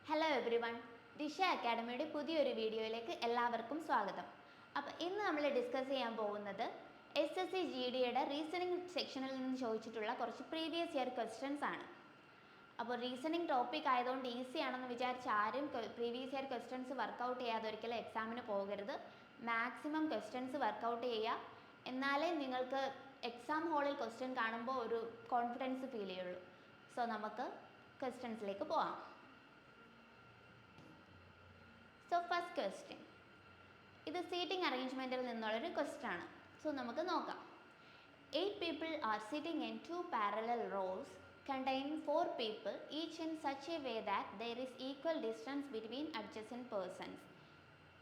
Hello every one, ദിശ അക്കാഡമിയുടെ പുതിയൊരു വീഡിയോയിലേക്ക് എല്ലാവർക്കും സ്വാഗതം. അപ്പോൾ ഇന്ന് നമ്മൾ ഡിസ്കസ് ചെയ്യാൻ പോകുന്നത് SSC GDയുടെ റീസണിങ് സെക്ഷനിൽ നിന്ന് ചോദിച്ചിട്ടുള്ള കുറച്ച് പ്രീവിയസ് ഇയർ ക്വസ്റ്റ്യൻസ് ആണ്. അപ്പോൾ റീസണിങ് ടോപ്പിക് ആയതുകൊണ്ട് ഈസി ആണെന്ന് വിചാരിച്ച് ആരും പ്രീവിയസ് ഇയർ ക്വസ്റ്റ്യൻസ് വർക്കൗട്ട് ചെയ്യാതെ ഒരിക്കലും എക്സാമിന് പോകരുത്. മാക്സിമം ക്വസ്റ്റ്യൻസ് വർക്കൗട്ട് ചെയ്യുക, എന്നാലേ നിങ്ങൾക്ക് എക്സാം ഹാളിൽ ക്വസ്റ്റ്യൻ കാണുമ്പോൾ ഒരു കോൺഫിഡൻസ് ഫീൽ ചെയ്യുള്ളൂ. സോ നമുക്ക് ക്വസ്റ്റ്യൻസിലേക്ക് പോകാം. So first question, ഇത് സീറ്റിംഗ് അറേഞ്ച്മെൻറ്റിൽ നിന്നുള്ളൊരു ക്വസ്റ്റ്യൻ ആണ്. സോ നമുക്ക് നോക്കാം. 8 people are sitting in 2 parallel rows containing 4 people, each in such a way that there is equal distance between adjacent persons.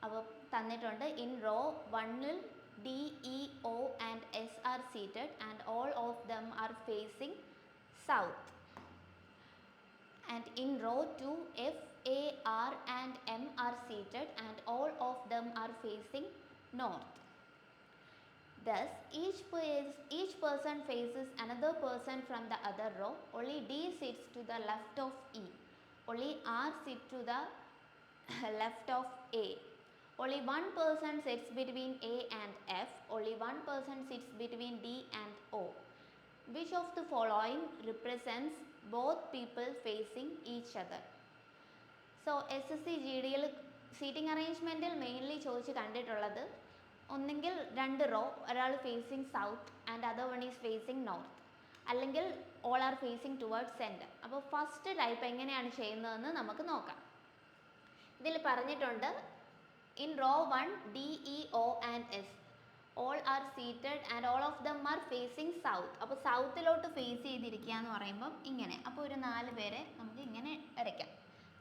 അപ്പോൾ തന്നിട്ടുണ്ട് in row 1ൽ D, E, O and S are seated and all of them are facing south. And in row 2, F, A, R and M are seated and all of them are facing north. Thus, each person faces another person from the other row. Only D sits to the left of E. Only R sits to the left of A. Only one person sits between A and F. Only one person sits between D and O. Which of the following represents both people facing each other? So SSC GDയിൽ seating അറേഞ്ച്മെൻറ്റിൽ mainly ചോദിച്ച് കണ്ടിട്ടുള്ളത് ഒന്നെങ്കിൽ 2 row, ഒരാൾ facing south and other one is facing north, അല്ലെങ്കിൽ all are facing towards centre. അപ്പോൾ first type എങ്ങനെയാണ് ചെയ്യുന്നതെന്ന് നമുക്ക് നോക്കാം. ഇതിൽ പറഞ്ഞിട്ടുണ്ട് in row 1 D, E, O and S all are seated and all of them are facing south. അപ്പോൾ സൗത്തിലോട്ട് face ചെയ്തിരിക്കുക എന്ന് പറയുമ്പം ഇങ്ങനെ, അപ്പോൾ ഒരു 4 പേരെ നമുക്ക് ഇങ്ങനെ വരയ്ക്കാം.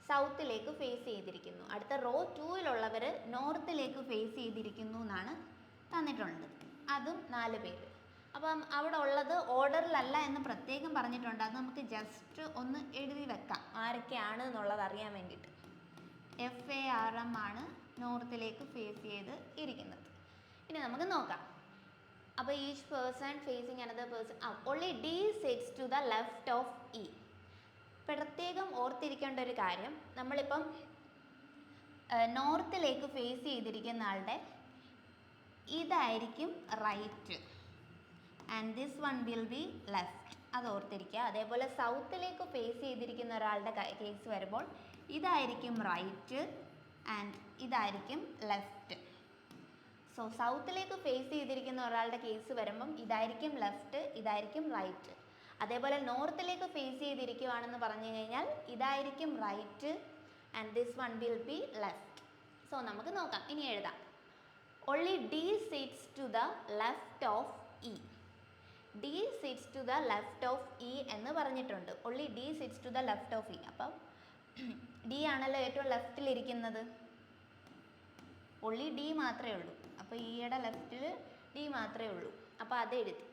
സൗത്തിലേക്ക് ഫേസ് ചെയ്തിരിക്കുന്നു. അടുത്ത റോ 2ലുള്ളവർ നോർത്തിലേക്ക് ഫേസ് ചെയ്തിരിക്കുന്നു എന്നാണ് തന്നിട്ടുള്ളത്, അതും 4 പേര്. അപ്പം അവിടെ ഉള്ളത് ഓർഡറിലല്ല എന്ന് പ്രത്യേകം പറഞ്ഞിട്ടുണ്ട്. അത് നമുക്ക് ജസ്റ്റ് ഒന്ന് എഴുതി വെക്കാം ആരൊക്കെയാണ് എന്നുള്ളത് അറിയാൻ വേണ്ടിയിട്ട്. FARM ആണ് നോർത്തിലേക്ക് ഫേസ് ചെയ്ത് ഇരിക്കുന്നത്. ഇനി നമുക്ക് നോക്കാം. അപ്പോൾ each person facing another person. Only D sits to the left of E. പ്രത്യേകം ഓർത്തിരിക്കേണ്ട ഒരു കാര്യം, നമ്മളിപ്പം നോർത്തിലേക്ക് ഫേസ് ചെയ്തിരിക്കുന്ന ആളുടെ ഇതായിരിക്കും right and this one will be left, അത് ഓർത്തിരിക്കുക. അതേപോലെ സൗത്തിലേക്ക് ഫേസ് ചെയ്തിരിക്കുന്ന ഒരാളുടെ കേസ് വരുമ്പോൾ ഇതായിരിക്കും റൈറ്റ് ആൻഡ് ഇതായിരിക്കും ലെഫ്റ്റ്. സോ സൗത്തിലേക്ക് ഫേസ് ചെയ്തിരിക്കുന്ന ഒരാളുടെ കേസ് വരുമ്പം ഇതായിരിക്കും ലെഫ്റ്റ്, ഇതായിരിക്കും റൈറ്റ്. അതേപോലെ നോർത്തിലേക്ക് ഫേസ് ചെയ്തിരിക്കുകയാണെന്ന് പറഞ്ഞു കഴിഞ്ഞാൽ ഇതായിരിക്കും right and this one will be left. So നമുക്ക് നോക്കാം, ഇനി എഴുതാം. Only D sits to the left of E. D sits to the left of E എന്ന് പറഞ്ഞിട്ടുണ്ട്. Only D sits to the left of E. അപ്പം D ആണല്ലോ ഏറ്റവും ലെഫ്റ്റിലിരിക്കുന്നത്, only D മാത്രമേ ഉള്ളൂ. അപ്പോൾ ഈയുടെ ലെഫ്റ്റിൽ D മാത്രമേ ഉള്ളൂ, അപ്പോൾ അത് എഴുതി.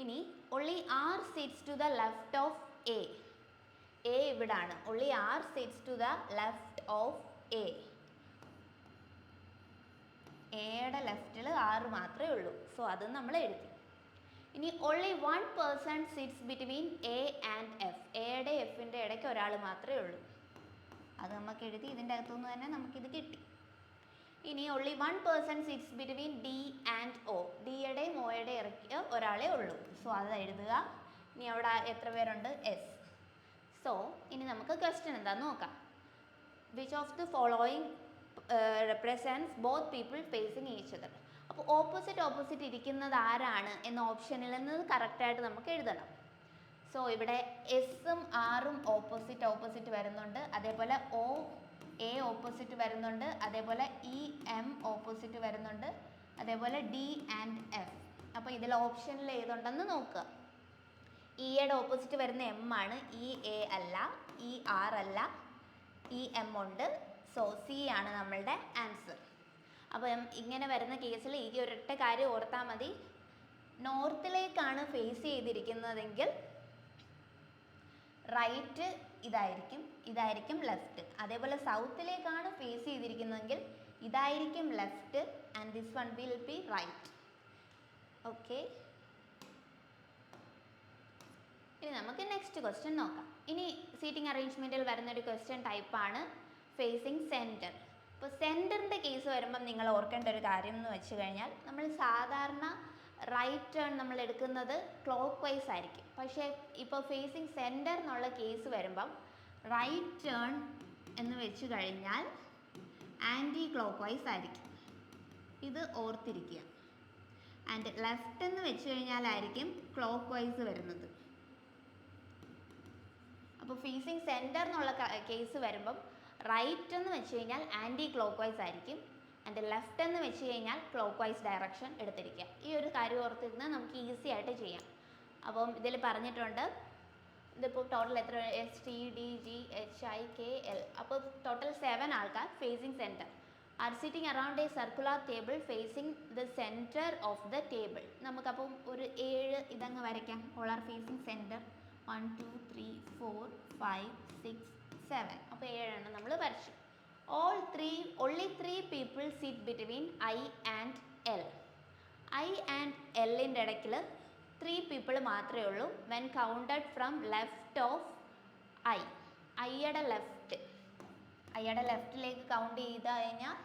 ഇനി only R sits to the left of A. A ഇവിടാണ്. Only R sits to the left of A. എയുടെ ലെഫ്റ്റിൽ R മാത്രമേ ഉള്ളൂ, സോ അത് നമ്മൾ എഴുതി. ഇനി only one person sits between A and F. എയുടെ എഫിൻ്റെ ഇടയ്ക്ക് ഒരാൾ മാത്രമേ ഉള്ളൂ, അത് നമുക്ക് എഴുതി. ഇതിൻ്റെ അകത്തുനിന്ന് തന്നെ നമുക്കിത് കിട്ടി. ഇനി only one person sits between D and O. ഡിയുടെയും ഒയുടെയും ഇടയ്ക്ക് ഒരാളേ ഉള്ളൂ, സോ അത് എഴുതുക. ഇനി അവിടെ എത്ര പേരുണ്ട്? S. സോ ഇനി നമുക്ക് ക്വസ്റ്റ്യൻ എന്താണെന്ന് നോക്കാം. Which of the following represents both people facing each other. അപ്പോൾ ഓപ്പോസിറ്റ് ഇരിക്കുന്നത് ആരാണ് എന്ന ഓപ്ഷനിൽ നിന്ന് കറക്റ്റായിട്ട് നമുക്ക് എഴുതണം. സോ ഇവിടെ എസും ആറും ഓപ്പോസിറ്റ് വരുന്നുണ്ട്, അതേപോലെ A ഓപ്പോസിറ്റ് വരുന്നുണ്ട്, അതേപോലെ EM ഓപ്പോസിറ്റ് വരുന്നുണ്ട്, അതേപോലെ D ആൻഡ് F. അപ്പോൾ ഇതിൽ ഓപ്ഷനിൽ ഏതുണ്ടെന്ന് നോക്കുക. ഇയുടെ ഓപ്പോസിറ്റ് വരുന്ന M ആണ്, EA അല്ല, ER അല്ല, EM ഉണ്ട്. സോ C ആണ് നമ്മളുടെ ആൻസർ. അപ്പോൾ ഇങ്ങനെ വരുന്ന കേസിൽ ഈ ഒരൊറ്റ കാര്യം ഓർത്താൽ മതി. നോർത്തിലേക്കാണ് ഫേസ് ചെയ്തിരിക്കുന്നതെങ്കിൽ റൈറ്റ് ഇതായിരിക്കും ലെഫ്റ്റ്. അതേപോലെ സൗത്തിലേക്കാണ് ഫേസ് ചെയ്തിരിക്കുന്നതെങ്കിൽ ഇതായിരിക്കും left and this one will be right. Okay, ഇനി നമുക്ക് നെക്സ്റ്റ് ക്വസ്റ്റ്യൻ നോക്കാം. ഇനി സീറ്റിംഗ് അറേഞ്ച്മെൻറ്റിൽ വരുന്നൊരു ക്വസ്റ്റ്യൻ ടൈപ്പാണ് ഫേസിങ് സെൻറ്റർ. ഇപ്പോൾ സെൻറ്ററിൻ്റെ കേസ് വരുമ്പം നിങ്ങൾ ഓർക്കേണ്ട ഒരു കാര്യം എന്ന് വെച്ച് കഴിഞ്ഞാൽ നമ്മൾ സാധാരണ റൈറ്റ് ടേൺ നമ്മൾ എടുക്കുന്നത് ക്ലോക്ക് വൈസ് ആയിരിക്കും. പക്ഷേ ഇപ്പോൾ ഫേസിങ് സെൻറ്റർ എന്നുള്ള കേസ് വരുമ്പം റൈറ്റ് ടേൺ എന്ന് വെച്ച് കഴിഞ്ഞാൽ ആൻറ്റി ക്ലോക്ക് വൈസ് ആയിരിക്കും. ഇത് ഓർത്തിരിക്കുക. ആൻഡ് ലെഫ്റ്റ് എന്ന് വെച്ച് കഴിഞ്ഞാലായിരിക്കും ക്ലോക്ക് വൈസ് വരുന്നത്. അപ്പോൾ ഫേസിങ് സെൻറ്റർ എന്നുള്ള കേസ് വരുമ്പം റൈറ്റ് എന്ന് വെച്ച് കഴിഞ്ഞാൽ ആൻറ്റി ക്ലോക്ക് വൈസ് ആയിരിക്കും. ആൻഡ് ലെഫ്റ്റ് എന്ന് വെച്ച് കഴിഞ്ഞാൽ ക്ലോക്ക് വൈസ് ഡയറക്ഷൻ എടുത്തിരിക്കുക. ഈ ഒരു കാര്യം ഓർത്തിരുന്ന് നമുക്ക് ഈസി ആയിട്ട് ചെയ്യാം. അപ്പം ഇതിൽ പറഞ്ഞിട്ടുണ്ട് ഇതിപ്പോൾ ടോട്ടൽ എത്ര STDGHIKL, അപ്പോൾ ടോട്ടൽ 7 ആൾക്കാർ facing centre are sitting around a circular table facing the centre of the table. നമുക്കപ്പം ഒരു 7 ഇതങ്ങ് വരയ്ക്കാം. All are facing centre 1 2 3 4 5 6 7. അപ്പോൾ 7 എണ്ണം നമ്മൾ വരച്ചു. Only 3 people sit between I and L. I and Lൻ്റെ ഇടയ്ക്കിൽ 3 people മാത്രമേ ഉള്ളൂ. When counted from left of I, ഐയുടെ ലെഫ്റ്റിലേക്ക് കൗണ്ട് ചെയ്ത് കഴിഞ്ഞാൽ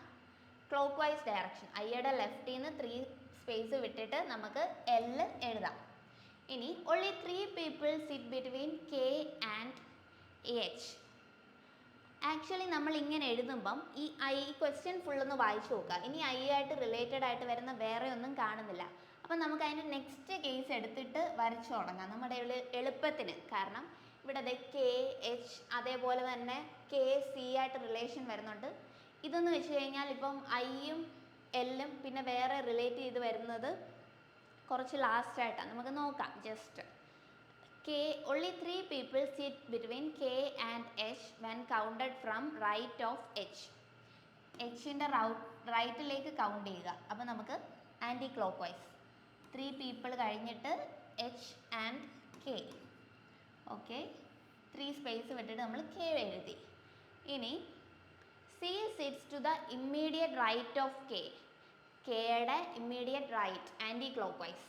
ക്ലോക്ക് വൈസ് ഡയറക്ഷൻ. ഐയുടെ ലെഫ്റ്റിൽ നിന്ന് 3 സ്പേസ് വിട്ടിട്ട് നമുക്ക് L എഴുതാം. ഇനി only 3 people sit between K and H. Actually നമ്മൾ ഇങ്ങനെ എഴുതുമ്പം ഈ ക്വസ്റ്റ്യൻ ഫുള്ളൊന്ന് വായിച്ചു നോക്കുക. ഇനി ആയിട്ട് റിലേറ്റഡ് ആയിട്ട് വരുന്ന വേറെ ഒന്നും കാണുന്നില്ല. അപ്പം നമുക്ക് അതിൻ്റെ നെക്സ്റ്റ് കേസ് എടുത്തിട്ട് വരച്ചു തുടങ്ങാം നമ്മുടെ എളുപ്പത്തിന്. കാരണം ഇവിടെ KH അതേപോലെ തന്നെ KC ആയിട്ട് റിലേഷൻ വരുന്നുണ്ട്. ഇതെന്ന് വെച്ച് കഴിഞ്ഞാൽ ഇപ്പം ഐയും എല്ലും പിന്നെ വേറെ റിലേറ്റ് ചെയ്ത് വരുന്നത് കുറച്ച് ലാസ്റ്റായിട്ടാണ്. നമുക്ക് നോക്കാം. Just only 3 people sit between K and H when counted from right of H. Hൻ്റെ റൈറ്റിലേക്ക് കൗണ്ട് ചെയ്യുക. അപ്പോൾ നമുക്ക് ആൻറ്റി ക്ലോക്ക് വൈസ് 3 people കഴിഞ്ഞിട്ട് H and K. Okay, 3 space വിട്ടിട്ട് നമ്മൾ K എഴുതി. ഇനി C sits to the immediate right of K. Kയുടെ immediate right anticlockwise.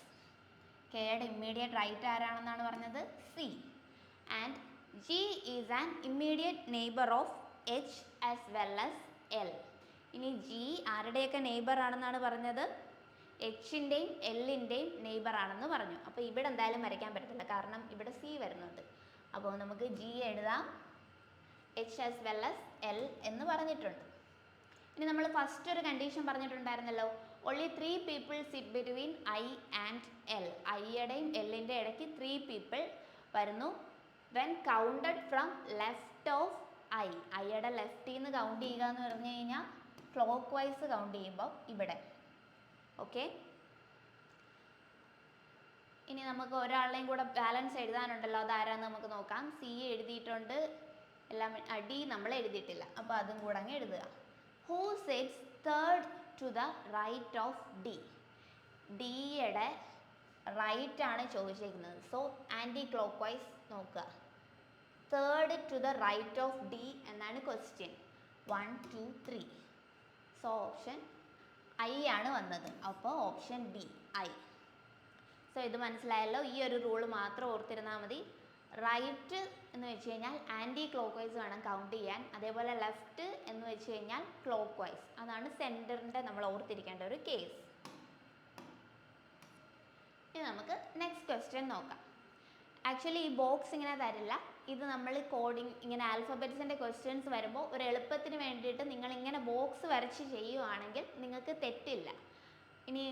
കെയുടെ ഇമ്മീഡിയറ്റ് റൈറ്റ് ആരാണെന്നാണ് പറഞ്ഞത്? C. And G is an immediate neighbour of H as well as L. ഇനി G ആരുടെയൊക്കെ നെയ്ബർ ആണെന്നാണ് പറഞ്ഞത്? Hൻ്റെയും Lൻ്റെയും നെയ്ബർ ആണെന്ന് പറഞ്ഞു. അപ്പോൾ ഇവിടെ എന്തായാലും വരയ്ക്കാൻ പറ്റത്തില്ല, കാരണം ഇവിടെ C വരുന്നുണ്ട്. അപ്പോൾ നമുക്ക് G എഴുതാം, H as well as L എന്ന് പറഞ്ഞിട്ടുണ്ട്. ഇനി നമ്മൾ ഫസ്റ്റ് ഒരു കണ്ടീഷൻ പറഞ്ഞിട്ടുണ്ടായിരുന്നല്ലോ, only 3 people sit between I and L. ഐയുടെയും എല്ലിൻ്റെ ഇടയ്ക്ക് 3 people വരുന്നു. When counted from left of ഐയുടെ ലെഫ്റ്റിൽ നിന്ന് കൗണ്ട് ചെയ്യുക എന്ന് പറഞ്ഞു കഴിഞ്ഞാൽ ക്ലോക്ക് വൈസ് കൗണ്ട് ചെയ്യുമ്പോൾ ഇവിടെ. ഓക്കെ, ഇനി നമുക്ക് ഒരാളെയും കൂടെ ബാലൻസ് എഴുതാനുണ്ടല്ലോ, അതാരാന്ന് നമുക്ക് നോക്കാം. C എഴുതിയിട്ടുണ്ട്, എല്ലാം D നമ്മൾ എഴുതിയിട്ടില്ല, അപ്പോൾ അതും കൂടെ അങ്ങ് എഴുതുക. Who sits third to the right of D? ഡിയുടെ റൈറ്റ് ആണ് ചോദിച്ചിരിക്കുന്നത്. സോ ആൻറ്റി ക്ലോക്ക് വൈസ് നോക്കുക. Third to the right of D എന്നാണ് ക്വസ്റ്റ്യൻ. 1 2 3. സോ ഓപ്ഷൻ I ആണ് വന്നത്. അപ്പോൾ ഓപ്ഷൻ B, I. സോ ഇത് മനസ്സിലായല്ലോ. ഈ ഒരു റൂള് മാത്രം ഓർത്തിരുന്നാൽ മതി. റൈറ്റ് എന്ന് വെച്ച് കഴിഞ്ഞാൽ ആൻറ്റി ക്ലോക്ക് വൈസ് വേണം കൗണ്ട് ചെയ്യാൻ. അതേപോലെ ലെഫ്റ്റ് എന്ന് വെച്ച് കഴിഞ്ഞാൽ ക്ലോക്ക് വൈസ്. അതാണ് സെൻറ്ററിൻ്റെ നമ്മൾ ഓർത്തിരിക്കേണ്ട ഒരു കേസ്. ഇനി നമുക്ക് നെക്സ്റ്റ് ക്വസ്റ്റ്യൻ നോക്കാം. ആക്ച്വലി ഈ ബോക്സ് ഇങ്ങനെ തരില്ല. ഇത് നമ്മൾ കോഡിങ് ഇങ്ങനെ ആൽഫബറ്റ്സിൻ്റെ ക്വസ്റ്റ്യൻസ് വരുമ്പോൾ ഒരു എളുപ്പത്തിന് വേണ്ടിയിട്ട് നിങ്ങളിങ്ങനെ ബോക്സ് വരച്ച് ചെയ്യുവാണെങ്കിൽ നിങ്ങൾക്ക് തെറ്റില്ല. ഇനി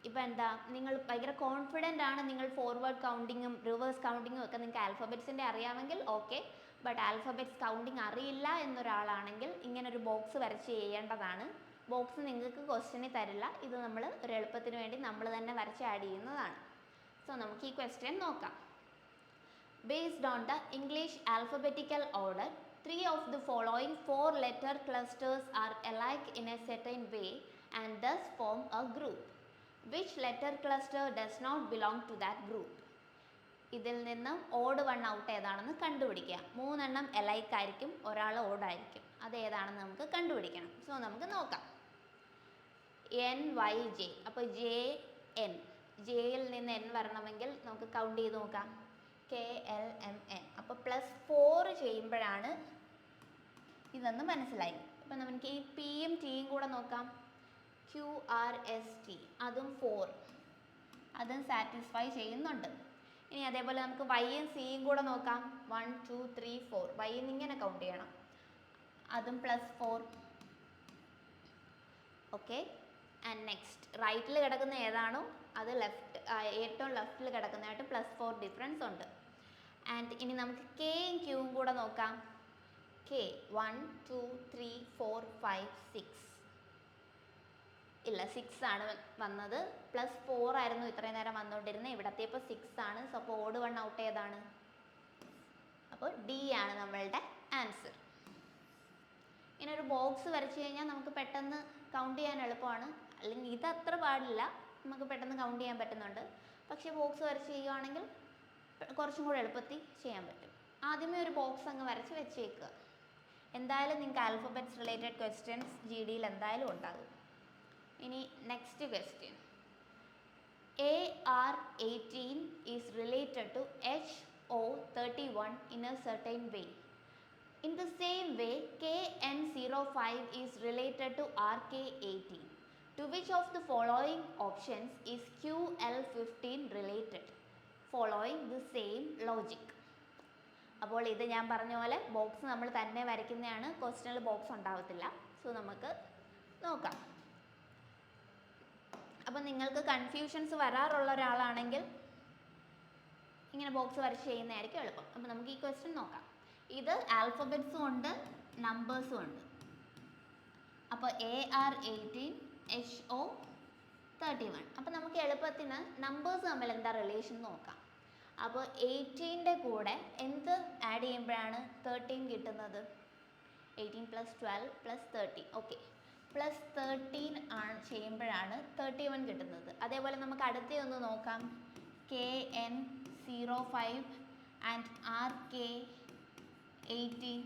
ഇപ്പം എന്താ, നിങ്ങൾ ഭയങ്കര കോൺഫിഡൻ്റ് ആണ്, നിങ്ങൾ ഫോർവേഡ് കൗണ്ടിങ്ങും റിവേഴ്സ് കൗണ്ടിങ്ങും ഒക്കെ നിങ്ങൾക്ക് ആൽഫബറ്റ്സിൻ്റെ അറിയാമെങ്കിൽ ഓക്കെ. ബട്ട് ആൽഫബറ്റ്സ് കൗണ്ടിങ് അറിയില്ല എന്നൊരാളാണെങ്കിൽ ഇങ്ങനൊരു ബോക്സ് വരച്ച് ചെയ്യേണ്ടതാണ്. ബോക്സ് നിങ്ങൾക്ക് ക്വസ്റ്റ്യനിൽ തരില്ല. ഇത് നമ്മൾ ഒരു എളുപ്പത്തിന് വേണ്ടി നമ്മൾ തന്നെ വരച്ച് ആഡ് ചെയ്യുന്നതാണ്. സോ നമുക്ക് ഈ ക്വസ്റ്റ്യൻ നോക്കാം. Based on the English alphabetical order, 3 of the following 4 letter clusters are alike in a certain way and thus form a group. Which letter cluster does not belong to that group? ഇതിൽ നിന്നും odd 1 out ഏതാണെന്ന് കണ്ടുപിടിക്കുക. 3 എണ്ണം alike ആയിരിക്കും, ഒരാൾ odd ആയിരിക്കും. അത് ഏതാണെന്ന് നമുക്ക് കണ്ടുപിടിക്കണം. സോ നമുക്ക് നോക്കാം. NYJ. അപ്പോൾ JN, ജെയിൽ നിന്ന് N വരണമെങ്കിൽ നമുക്ക് കൗണ്ട് ചെയ്ത് നോക്കാം. KLMN. അപ്പോൾ അപ്പോൾ +4 ചെയ്യുമ്പോഴാണ് ഇതെന്ന് മനസ്സിലായി. അപ്പോൾ നമുക്ക് ഈ പിയും ടിയും കൂടെ നോക്കാം. QRST അതും 4, അതും സാറ്റിസ്ഫൈ ചെയ്യുന്നുണ്ട്. ഇനി അതേപോലെ നമുക്ക് വൈയും സിയും കൂടെ നോക്കാം. 1 2 3 4 വൈ ഇങ്ങനെ കൗണ്ട് ചെയ്യണം. അതും +4. ഓക്കെ. ആൻഡ് നെക്സ്റ്റ് റൈറ്റിൽ കിടക്കുന്ന ഏതാണോ അത് ഏറ്റവും ലെഫ്റ്റിൽ കിടക്കുന്നതായിട്ട് +4 ഡിഫറൻസ് ഉണ്ട്. ആൻഡ് ഇനി നമുക്ക് കെയും ക്യൂവും കൂടെ നോക്കാം. കെ 1 2 3 4 5 6 ഇല്ല, 6 ആണ് വന്നത്. +4 ആയിരുന്നു ഇത്രയും നേരം വന്നുകൊണ്ടിരുന്നത്. ഇവിടത്തെ ഇപ്പോൾ 6 ആണ്. സോ അപ്പോൾ ഓഡ് 1 ഔട്ട് ഏതാണ്? അപ്പോൾ ഡി ആണ് നമ്മളുടെ ആൻസർ. ഇങ്ങനെ ഒരു ബോക്സ് വരച്ച് കഴിഞ്ഞാൽ നമുക്ക് പെട്ടെന്ന് കൗണ്ട് ചെയ്യാൻ എളുപ്പമാണ്. അല്ലെങ്കിൽ ഇത് അത്ര പാടില്ല, നമുക്ക് പെട്ടെന്ന് കൗണ്ട് ചെയ്യാൻ പറ്റുന്നുണ്ട്. പക്ഷേ ബോക്സ് വരച്ച് ചെയ്യുകയാണെങ്കിൽ കുറച്ചും കൂടെ എളുപ്പത്തിൽ ചെയ്യാൻ പറ്റും. ആദ്യമേ ഒരു ബോക്സ് അങ്ങ് വരച്ച് വെച്ചേക്കുക. എന്തായാലും നിങ്ങൾക്ക് ആൽഫബറ്റ്സ് റിലേറ്റഡ് ക്വസ്റ്റ്യൻസ് GDയിൽ എന്തായാലും ഉണ്ടാകും. ഇനി next question. AR18 is related to HO31 in a certain way. In the same way, KN05 is related to RK18. To which of the following options is QL15 related? Following the same logic. അപ്പോൾ ഇത് ഞാൻ പറഞ്ഞ പോലെ box നമ്മൾ തന്നെ വരയ്ക്കുന്നതാണ്. ക്വസ്റ്റ്യനിൽ box ഉണ്ടാവത്തില്ല. So നമുക്ക് നോക്കാം. അപ്പോൾ നിങ്ങൾക്ക് കൺഫ്യൂഷൻസ് വരാറുള്ള ഒരാളാണെങ്കിൽ ഇങ്ങനെ ബോക്സ് വരച്ച് ചെയ്യുന്നതായിരിക്കും എളുപ്പം. അപ്പോൾ നമുക്ക് ഈ ക്വസ്റ്റ്യൻ നോക്കാം. ഇത് ആൽഫബറ്റ്സും ഉണ്ട്, നമ്പേഴ്സും ഉണ്ട്. അപ്പോൾ AR18 HO31. അപ്പോൾ നമുക്ക് എളുപ്പത്തിന് നമ്പേഴ്സ് തമ്മിൽ എന്താ റിലേഷൻ നോക്കാം. അപ്പോൾ 18ൻ്റെ കൂടെ എന്ത് ആഡ് ചെയ്യുമ്പോഴാണ് 13 കിട്ടുന്നത്? 18 + 12 + 13. ഓക്കെ, +13 ആണ് ചെയ്യുമ്പോഴാണ് 31 കിട്ടുന്നത്. അതേപോലെ നമുക്ക് അടുത്ത ഒന്ന് നോക്കാം. KN05 and RK18.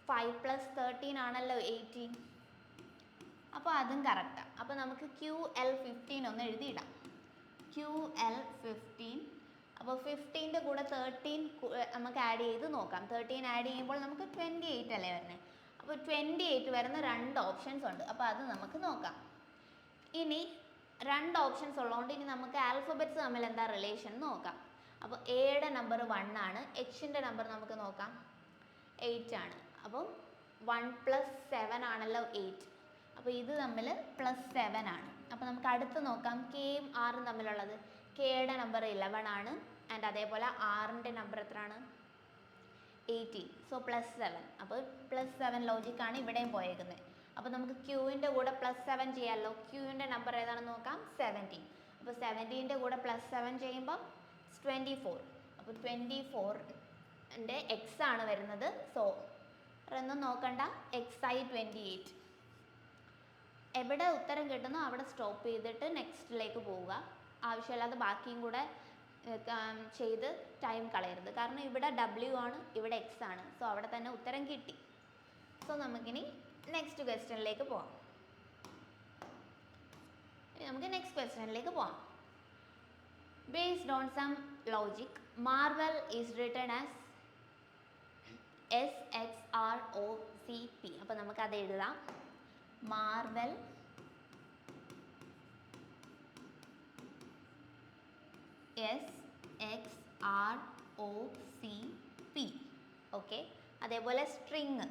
5 + 13 ആണല്ലോ 18. അപ്പോൾ അതും കറക്റ്റാണ്. അപ്പോൾ നമുക്ക് QL15 ഒന്ന് എഴുതിയിടാം. QL15. അപ്പോൾ 15ൻ്റെ കൂടെ 13 നമുക്ക് ആഡ് ചെയ്ത് നോക്കാം. 13 ആഡ് ചെയ്യുമ്പോൾ നമുക്ക് 28 അല്ലേ വരുന്നത്. അപ്പോൾ 28 വരുന്ന 2 ഓപ്ഷൻസ് ഉണ്ട്. അപ്പോൾ അത് നമുക്ക് നോക്കാം. ഇനി 2 ഓപ്ഷൻസ് ഉള്ളതുകൊണ്ട് ഇനി നമുക്ക് ആൽഫബറ്റ്സ് തമ്മിൽ എന്താ റിലേഷൻ നോക്കാം. അപ്പോൾ എയുടെ നമ്പർ 1 ആണ്, എച്ചിൻ്റെ നമ്പർ നമുക്ക് നോക്കാം 8 ആണ്. അപ്പോൾ 1 + 7 ആണല്ലോ 8. അപ്പോൾ ഇത് തമ്മിൽ +7 ആണ്. അപ്പോൾ നമുക്ക് അടുത്ത് നോക്കാം കെയും ആറും തമ്മിലുള്ളത്. കെയുടെ നമ്പർ 11 ആണ്. ആൻഡ് അതേപോലെ ആറിൻ്റെ നമ്പർ എത്രയാണ്? 18. സോ +7. അപ്പോൾ +7 ലോജിക്കാണ് ഇവിടെയും പോയേക്കുന്നത്. അപ്പോൾ നമുക്ക് ക്യൂവിൻ്റെ കൂടെ +7 ചെയ്യാമല്ലോ. ക്യൂവിൻ്റെ നമ്പർ ഏതാണെന്ന് നോക്കാം, 17. അപ്പോൾ 17ൻ്റെ കൂടെ +7 ചെയ്യുമ്പോൾ 24. അപ്പോൾ 24ൻ്റെ എക്സ് ആണ് വരുന്നത്. സോ ഒന്നും നോക്കണ്ട, XI 28. എവിടെ ഉത്തരം കിട്ടുന്നോ അവിടെ സ്റ്റോപ്പ് ചെയ്തിട്ട് നെക്സ്റ്റിലേക്ക് പോവുക. ആവശ്യമില്ലാതെ ബാക്കിയും കൂടെ ചെയ്ത് ടൈം കളയരുത്. കാരണം ഇവിടെ W ആണ്, ഇവിടെ X ആണ്. സോ അവിടെ തന്നെ ഉത്തരം കിട്ടി. സോ നമുക്കിനി നെക്സ്റ്റ് ക്വസ്റ്റ്യനിലേക്ക് പോവാം. Based on some logic, marvel is written as SXROCP. അപ്പോൾ നമുക്കത് എഴുതാം. Marvel SXROCP. ഓക്കെ. അതേപോലെ string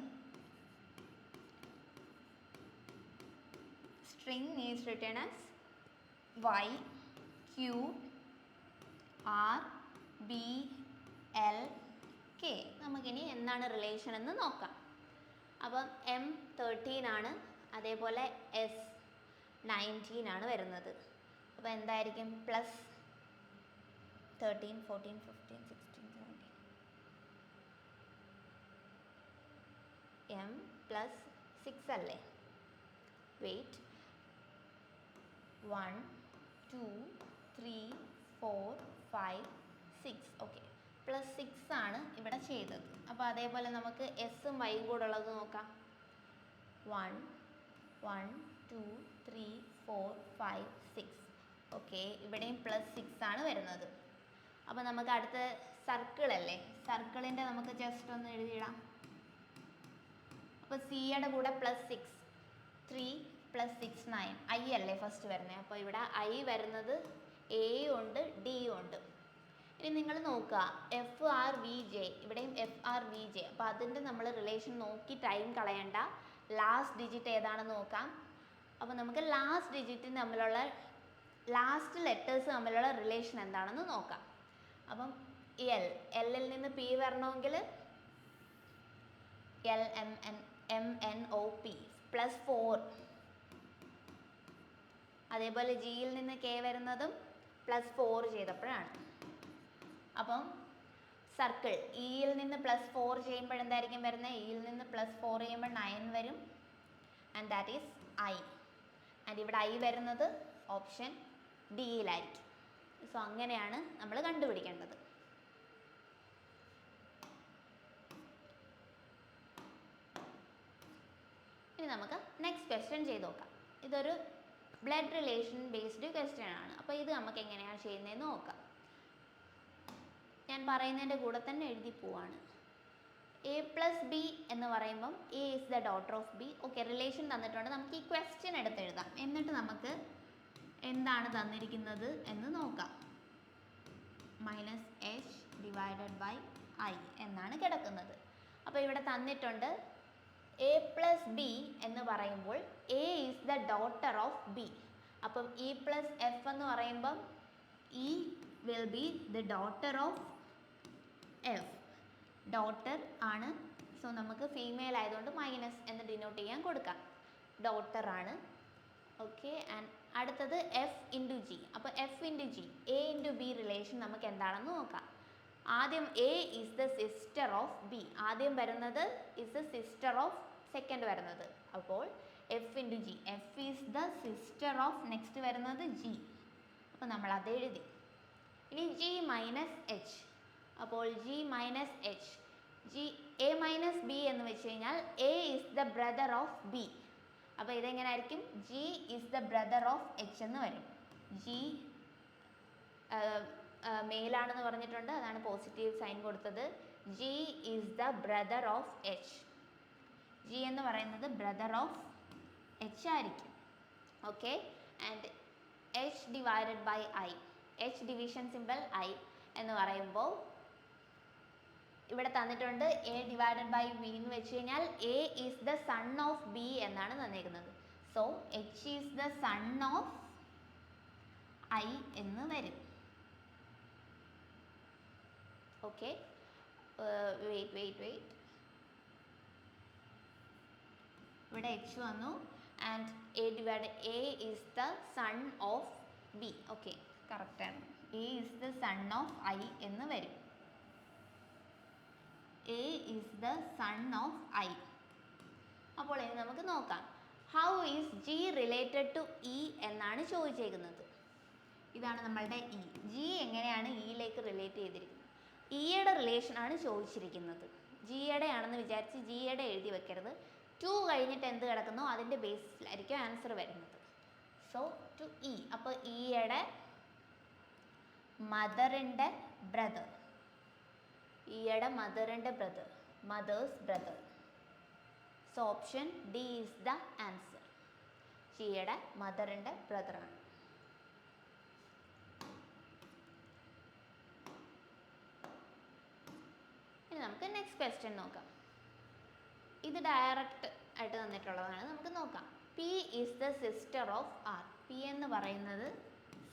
is written as YQRBLK. നമുക്കിനി എന്താണ് റിലേഷൻ എന്ന് നോക്കാം. അപ്പം M13 ആണ്, അതേപോലെ S19 ആണ് വരുന്നത്. അപ്പോൾ എന്തായിരിക്കും? +13 14 15 16 17. M +6 അല്ലേ? വെയിറ്റ്, 1 2 3 4 5 6. ഓക്കെ, +6 ആണ് ഇവിടെ ചെയ്തത്. അപ്പോൾ അതേപോലെ നമുക്ക് എസും വൈയും കൂടെ ഉള്ളത് നോക്കാം. 1 1 2 3 4 5 6. ഓക്കെ, ഇവിടെയും +6 ആണ് വരുന്നത്. അപ്പോൾ നമുക്ക് അടുത്ത സർക്കിൾ അല്ലേ, സർക്കിളിൻ്റെ നമുക്ക് ജസ്റ്റ് ഒന്ന് എഴുതിയിടാം. അപ്പോൾ സിയുടെ കൂടെ +6 3 + 6 9 ഐ അല്ലേ ഫസ്റ്റ് വരുന്നത്. അപ്പോൾ ഇവിടെ ഐ വരുന്നത് എയും ഉണ്ട് ഡിയും ഉണ്ട്. ഇനി നിങ്ങൾ നോക്കുക FRVJ, ഇവിടെയും FRVJ. അപ്പോൾ അതിൻ്റെ നമ്മൾ റിലേഷൻ നോക്കി ടൈം കളയണ്ട, ലാസ്റ്റ് ഡിജിറ്റ് ഏതാണെന്ന് നോക്കാം. അപ്പോൾ നമുക്ക് ലാസ്റ്റ് ഡിജിറ്റ് തമ്മിലുള്ള ലാസ്റ്റ് ലെറ്റേഴ്സ് തമ്മിലുള്ള റിലേഷൻ എന്താണെന്ന് നോക്കാം. അപ്പം എല്ലിൽ നിന്ന് പി വരണമെങ്കിൽ LMNOP +4. അതേപോലെ ജിയിൽ നിന്ന് കെ വരുന്നതും +4 ചെയ്തപ്പോഴാണ്. അപ്പം സർക്കിൾ ഇയിൽ നിന്ന് +4 ചെയ്യുമ്പോൾ എന്തായിരിക്കും വരുന്നത്? ഇയിൽ നിന്ന് +4 ചെയ്യുമ്പോൾ 9 വരും. And that is I. And ഇവിടെ ഐ വരുന്നത് ഓപ്ഷൻ ഡിയിലായിരിക്കും. സോ അങ്ങനെയാണ് നമ്മൾ കണ്ടുപിടിക്കേണ്ടത്. ഇനി നമുക്ക് നെക്സ്റ്റ് ക്വസ്റ്റ്യൻ ചെയ്ത് നോക്കാം. ഇതൊരു ബ്ലഡ് റിലേഷൻ ബേസ്ഡ് ക്വസ്റ്റ്യൻ ആണ്. അപ്പോൾ ഇത് നമുക്ക് എങ്ങനെയാണ് ചെയ്യുന്നതെന്ന് നോക്കാം. ഞാൻ പറയുന്നതിൻ്റെ കൂടെ തന്നെ എഴുതി പോവാണ്. A+B എന്ന് പറയുമ്പം A is the daughter of B. Okay, relation തന്നിട്ടുണ്ട്. നമുക്ക് ഈ ക്വസ്റ്റ്യൻ എടുത്ത് എഴുതാം. എന്നിട്ട് നമുക്ക് എന്താണ് തന്നിരിക്കുന്നത് എന്ന് നോക്കാം. -H/I എന്നാണ് കിടക്കുന്നത്. അപ്പോൾ ഇവിടെ തന്നിട്ടുണ്ട് A+B എന്ന് പറയുമ്പോൾ A is the daughter of B. അപ്പം E+F എന്ന് പറയുമ്പം E will be the daughter of F. Daughter ആണ്. സോ നമുക്ക് ഫീമെയിൽ ആയതുകൊണ്ട് മൈനസ് എന്ന് ഡിനോട്ട് ചെയ്യാൻ കൊടുക്കാം. ഡോട്ടർ ആണ്. ഓക്കെ, ആൻഡ് അടുത്തത് F/G. അപ്പോൾ F/G, A/B റിലേഷൻ നമുക്ക് എന്താണെന്ന് നോക്കാം. ആദ്യം A is the sister of B. ആദ്യം വരുന്നത് is the sister of second വരുന്നത്. അപ്പോൾ F/G, F is the sister of next വരുന്നത് G. അപ്പോൾ നമ്മൾ അത് എഴുതി. ഇനി G-H. അപ്പോൾ G-H, A-B എന്ന് വെച്ച് കഴിഞ്ഞാൽ A is the brother of B. അപ്പോൾ ഇതെങ്ങനെ ആയിരിക്കും? G is the brother of H എന്ന് വരും. G മെയിലാണെന്ന് പറഞ്ഞിട്ടുണ്ട്, അതാണ് പോസിറ്റീവ് സൈൻ കൊടുത്തത്. G is the brother of H. G എന്ന് പറയുന്നത് ബ്രദർ ഓഫ് H ആയിരിക്കും. Okay, and H/I, H division simple I എന്ന് പറയുമ്പോൾ ഇവിടെ തന്നിട്ടുണ്ട് A/B എന്ന് വെച്ച് കഴിഞ്ഞാൽ A is the son of B എന്നാണ് തന്നിരിക്കുന്നത്. So H is the son of I എന്ന് വരും. ഓക്കെ, വെയിറ്റ് ഇവിടെ H വന്നു. And A is the son of B. Okay, കറക്റ്റാണ്. A is the son of I എന്ന് വരും. A is the son of I. അപ്പോൾ ഇനി നമുക്ക് നോക്കാം. How is G related to E എന്നാണ് ചോദിച്ചേക്കുന്നത്. ഇതാണ് നമ്മളുടെ E. G എങ്ങനെയാണ് ഇയിലേക്ക് റിലേറ്റ് ചെയ്തിരിക്കുന്നത്? ഇയുടെ റിലേഷൻ ആണ് ചോദിച്ചിരിക്കുന്നത്. ജിയുടെ ആണെന്ന് വിചാരിച്ച് ജിയുടെ എഴുതി വെക്കരുത്. 2 കഴിഞ്ഞിട്ട് എന്ത് കിടക്കുന്നോ അതിൻ്റെ ബേസിലായിരിക്കും ആൻസർ വരുന്നത്. So to E. അപ്പോൾ ഇയുടെ മദറിൻ്റെ ബ്രദർ, ഇയുടെ മദറിൻ്റെ brother, mother's brother. So option D is the answer. ജിയുടെ മദറിൻ്റെ ബ്രദറാണ്. ഇനി നമുക്ക് നെക്സ്റ്റ് ക്വസ്റ്റ്യൻ നോക്കാം. ഇത് ഡയറക്റ്റ് ആയിട്ട് തന്നിട്ടുള്ളതാണ്, നമുക്ക് നോക്കാം. P is the sister of R. P എന്ന് പറയുന്നത്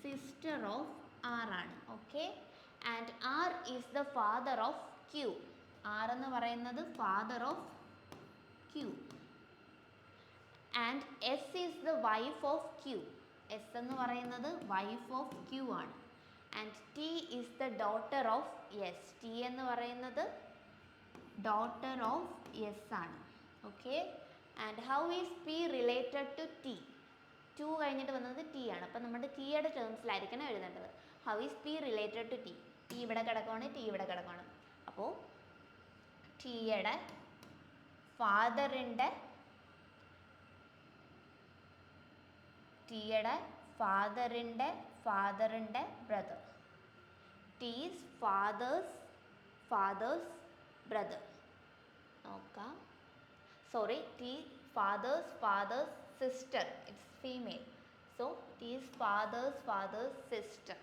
സിസ്റ്റർ ഓഫ് ആർ ആണ്. Okay, and R is the father of Q. R എന്ന് പറയുന്നത് father of Q. And S is the wife of Q. S എന്ന് പറയുന്നത് വൈഫ് ഓഫ് ക്യൂ ആണ്. And T is the daughter of S. T എന്ന് പറയുന്നത് daughter of S ആണ്. Okay, and how is P related to T. 2 കഴിഞ്ഞിട്ട് വന്നത് T ആണ്. അപ്പം നമ്മുടെ ടിയുടെ ടേംസിലായിരിക്കണം എഴുതേണ്ടത്. How is P related to T. T ഇവിടെ കിടക്കുകയാണ്, ടി ഇവിടെ കിടക്കുകയാണ്. അപ്പോൾ ടിയുടെ ഫാദറിൻ്റെ ഫാദറിൻ്റെ brother. T's father's father's brother. നോക്കാം. Sorry, T father's sister. It's female. So T is father's sister.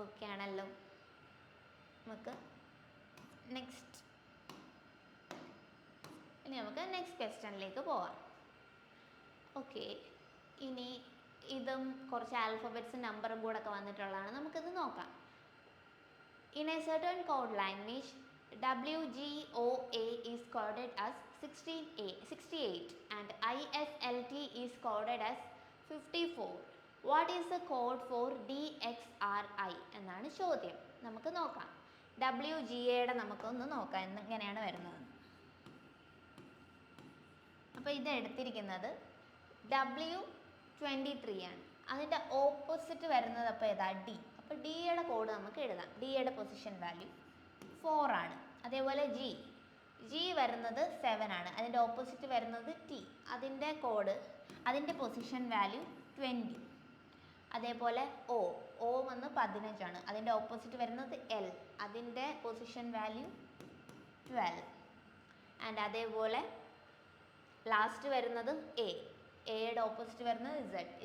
Okay ആണല്ലോ. നമുക്ക് നമുക്ക് നെക്സ്റ്റ് ക്വസ്റ്റ്യനിലേക്ക് പോവാം. ഓക്കെ, ഇനി ഇതും കുറച്ച് ആൽഫബറ്റ്സും നമ്പറും കൂടെ ഒക്കെ വന്നിട്ടുള്ളതാണ്. നമുക്കിത് നോക്കാം. In A certain code language, WGOA is coded as 68 and ISLT is coded as 54. What is the code for DXRI എന്നാണ് ചോദ്യം. നമുക്ക് നോക്കാം. WGAയുടെ നമുക്കൊന്ന് നോക്കാം എങ്ങനെയാണ് വരുന്നത്. അപ്പോൾ ഇത് എടുത്തിരിക്കുന്നത് W23 ആണ്. അതിൻ്റെ ഓപ്പോസിറ്റ് വരുന്നത് അപ്പോൾ ഏതാ? D. അപ്പോൾ ഡിയുടെ കോഡ് നമുക്ക് എഴുതാം. ഡിയുടെ പൊസിഷൻ വാല്യൂ 4 ആണ്. അതേപോലെ ജി വരുന്നത് 7 ആണ്. അതിൻ്റെ ഓപ്പോസിറ്റ് വരുന്നത് T. അതിൻ്റെ കോഡ്, അതിൻ്റെ പൊസിഷൻ വാല്യൂ 20. അതേപോലെ O വന്ന് 15 ആണ്. അതിൻ്റെ ഓപ്പോസിറ്റ് വരുന്നത് L. അതിൻ്റെ പൊസിഷൻ വാല്യൂ 12. ആൻഡ് അതേപോലെ ലാസ്റ്റ് വരുന്നത് എയുടെ ഓപ്പോസിറ്റ് വരുന്നത്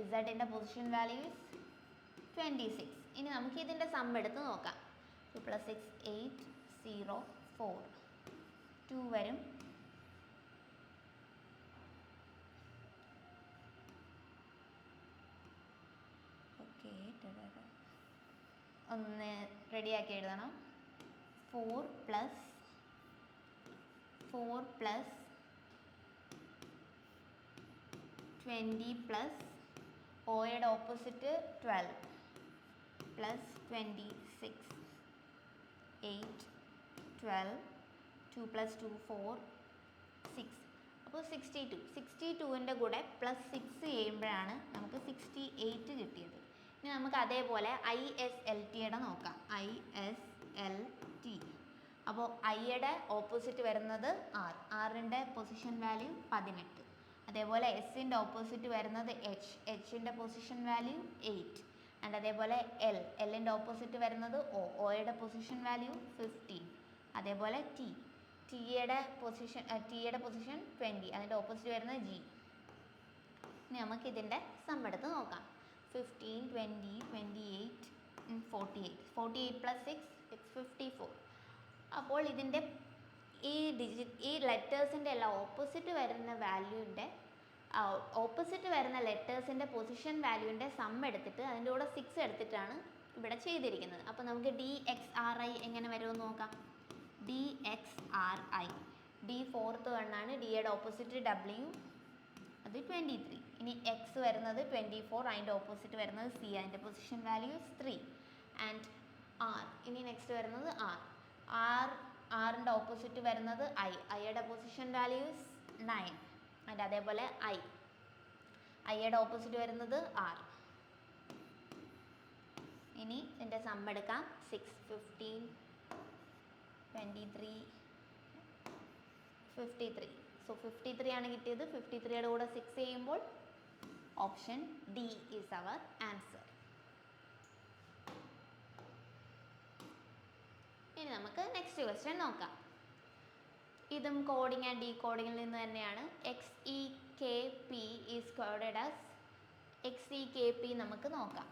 ഇസഡിൻ്റെ പൊസിഷൻ വാല്യൂ ഇസ് 26. ഇനി നമുക്ക് ഇതിൻ്റെ സം എടുത്ത് നോക്കാം. 2 + 6 8 0 4 2 വരും. ഓക്കെ, ഒന്ന് റെഡിയാക്കി എഴുതണം. 4 + 20 പ്ലസ് ഓയുടെ ഓപ്പോസിറ്റ് 12 പ്ലസ് 26 8 12 2 + 2 4 6. അപ്പോൾ 62ൻ്റെ കൂടെ +6 ചെയ്യുമ്പോഴാണ് നമുക്ക് 68 കിട്ടിയത്. ഇനി നമുക്ക് അതേപോലെ ISLTയുടെ നോക്കാം. ISLT അപ്പോൾ ഐയുടെ ഓപ്പോസിറ്റ് വരുന്നത് ആറിൻ്റെ പൊസിഷൻ വാല്യൂ 18. അതേപോലെ എസിൻ്റെ ഓപ്പോസിറ്റ് വരുന്നത് എച്ചിൻ്റെ പൊസിഷൻ വാല്യൂ 8. ആൻഡ് അതേപോലെ എല്ലിൻ്റെ ഓപ്പോസിറ്റ് വരുന്നത് ഒയുടെ പൊസിഷൻ വാല്യൂ 15. അതേപോലെ ടിയുടെ പൊസിഷൻ 20. അതിൻ്റെ ഓപ്പോസിറ്റ് വരുന്നത് ജി. ഇനി നമുക്ക് ഇതിൻ്റെ സം എടുത്ത് നോക്കാം. 15 20 28 48 + 6 54. അപ്പോൾ ഇതിൻ്റെ ഈ ലെറ്റേഴ്സിൻ്റെ എല്ലാം ഓപ്പോസിറ്റ് വരുന്ന ലെറ്റേഴ്സിൻ്റെ പൊസിഷൻ വാല്യൂവിൻ്റെ സം എടുത്തിട്ട് അതിൻ്റെ കൂടെ 6 എടുത്തിട്ടാണ് ഇവിടെ ചെയ്തിരിക്കുന്നത്. അപ്പോൾ നമുക്ക് DXRI എങ്ങനെ വരുമെന്ന് നോക്കാം. DXRI D 4th വണ്ണാണ്. ഡിയുടെ ഓപ്പോസിറ്റ് W, അത് 23. ഇനി എക്സ് വരുന്നത് 24. അതിൻ്റെ ഓപ്പോസിറ്റ് വരുന്നത് C. അതിൻ്റെ പൊസിഷൻ വാല്യൂ 3. And R. ഇനി നെക്സ്റ്റ് വരുന്നത് ആറിൻ്റെ ഓപ്പോസിറ്റ് വരുന്നത് ഐയുടെ പൊസിഷൻ വാല്യൂ 9. ആൻഡ് അതേപോലെ ഐയുടെ ഓപ്പോസിറ്റ് വരുന്നത് R. ഇനി ഇതിൻ്റെ സം എടുക്കാം. 6 15 23 53. സോ 53 ആണ് കിട്ടിയത്. 53യുടെ കൂടെ 6 ചെയ്യുമ്പോൾ option D is our answer. ഇനി നമുക്ക് നെക്സ്റ്റ് ക്വസ്റ്റ്യൻ നോക്കാം. ഇതും കോഡിങ് ആൻഡ് ഡീകോഡിങ്ങിൽ നിന്ന് തന്നെയാണ്. XEKP is coded as XEKP നമുക്ക് നോക്കാം.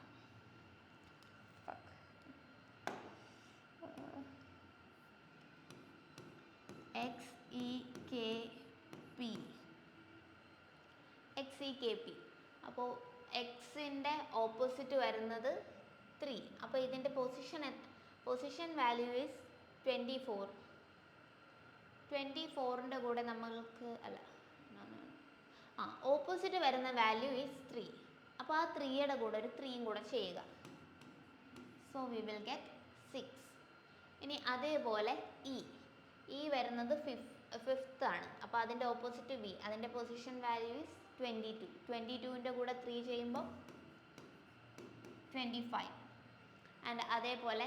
XEKP അപ്പോൾ എക്സിൻ്റെ ഓപ്പോസിറ്റ് വരുന്നത് 3. അപ്പോൾ ഇതിൻ്റെ പൊസിഷൻ വാല്യൂ ഈസ് 24. 24ൻ്റെ കൂടെ നമ്മൾക്ക് ഓപ്പോസിറ്റ് വരുന്ന വാല്യൂ ഈസ് 3. അപ്പോൾ ആ 3യുടെ കൂടെ ഒരു 3യും കൂടെ ചെയ്യുക. So we will get 6. ഇനി അതേപോലെ ഇ വരുന്നത് 5th ആണ്. അപ്പോൾ അതിൻ്റെ ഓപ്പോസിറ്റ് വി. അതിൻ്റെ പൊസിഷൻ വാല്യൂ ഈസ് 22. 22ൻ്റെ കൂടെ 3 ചെയ്യുമ്പോൾ 25. ആൻഡ് അതേപോലെ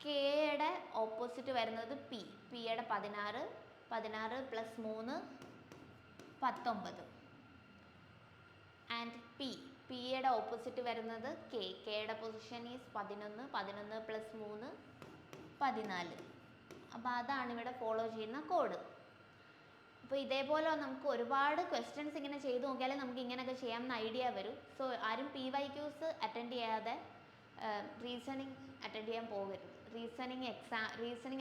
കെയുടെ ഓപ്പോസിറ്റ് വരുന്നത് പിയുടെ 16 + 3 19. ആൻഡ് പിയുടെ ഓപ്പോസിറ്റ് വരുന്നത് കെയുടെ പൊസിഷൻ ഈസ് 11, 11 പ്ലസ് 3 14. അപ്പോൾ അതാണ് ഇവിടെ ഫോളോ ചെയ്യുന്ന കോഡ്. അപ്പോൾ ഇതേപോലെ നമുക്ക് ഒരുപാട് ക്വസ്റ്റ്യൻസ് ഇങ്ങനെ ചെയ്ത് നോക്കിയാലേ നമുക്ക് ഇങ്ങനെയൊക്കെ ചെയ്യാമെന്ന് ഐഡിയ വരും. സോ ആരും PYQs അറ്റൻഡ് ചെയ്യാതെ റീസണിങ് അറ്റൻഡ് ചെയ്യാൻ പോകരുത്. റീസണിങ്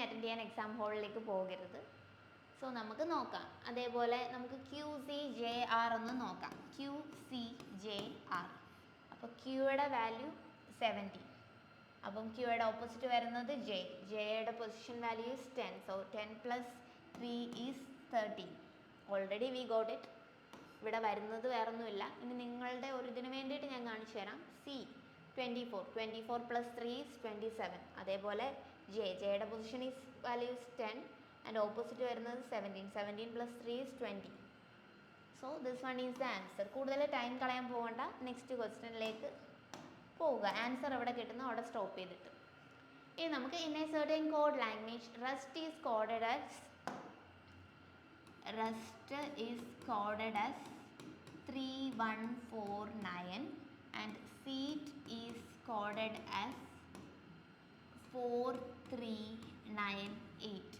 അറ്റൻഡ് ചെയ്യാൻ എക്സാം ഹാളിലേക്ക് പോകരുത്. സോ നമുക്ക് നോക്കാം. അതേപോലെ നമുക്ക് QCJR ഒന്ന് നോക്കാം. QCJR. അപ്പോൾ Qയുടെ വാല്യൂ 17. അപ്പം Qയുടെ ഓപ്പോസിറ്റ് വരുന്നത് ജെയുടെ position value is 10. So 10 plus 3 is 13. Already we got it. ഇവിടെ വരുന്നത് വേറൊന്നുമില്ല. ഇനി നിങ്ങളുടെ ഒരു ഇതിന് വേണ്ടിയിട്ട് ഞാൻ കാണിച്ചു തരാം. 24 പ്ലസ് 3 ഈസ് 27. അതേപോലെ ജെയുടെ position is value is 10 and opposite വരുന്നത് 17 plus 3 is 20. So this one is the answer. കൂടുതൽ ടൈം കളയാൻ പോകണ്ട, നെക്സ്റ്റ് ക്വസ്റ്റ്യനിലേക്ക് പോവുക. ആൻസർ എവിടെ കിട്ടുന്നു അവിടെ സ്റ്റോപ്പ് ചെയ്തിട്ട്. ഇനി നമുക്ക് in A certain code language rest is coded as 3149 and seat is coded as 4398.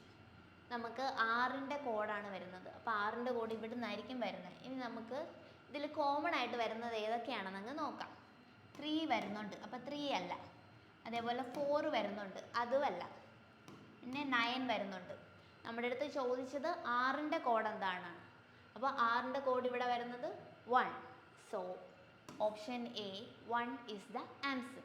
നമുക്ക് 6ൻ്റെ കോഡാണ് വരുന്നത്. അപ്പോൾ 6ൻ്റെ കോഡ് ഇവിടെ നിന്നായിരിക്കും വരുന്നത്. ഇനി നമുക്ക് ഇതിൽ കോമൺ ആയിട്ട് വരുന്നത് ഏതൊക്കെയാണെന്ന് നോക്കാം. 3 വരുന്നുണ്ട്, അപ്പോൾ 3 അല്ല. അതേപോലെ 4 വരുന്നുണ്ട്, അതുമല്ല. പിന്നെ 9 വരുന്നുണ്ട്. നമ്മുടെ അടുത്ത് ചോദിച്ചത് 6ൻ്റെ കോഡ് എന്താണ്. അപ്പോൾ 6ൻ്റെ കോഡ് ഇവിടെ വരുന്നത് 1. So option A 1 is the answer.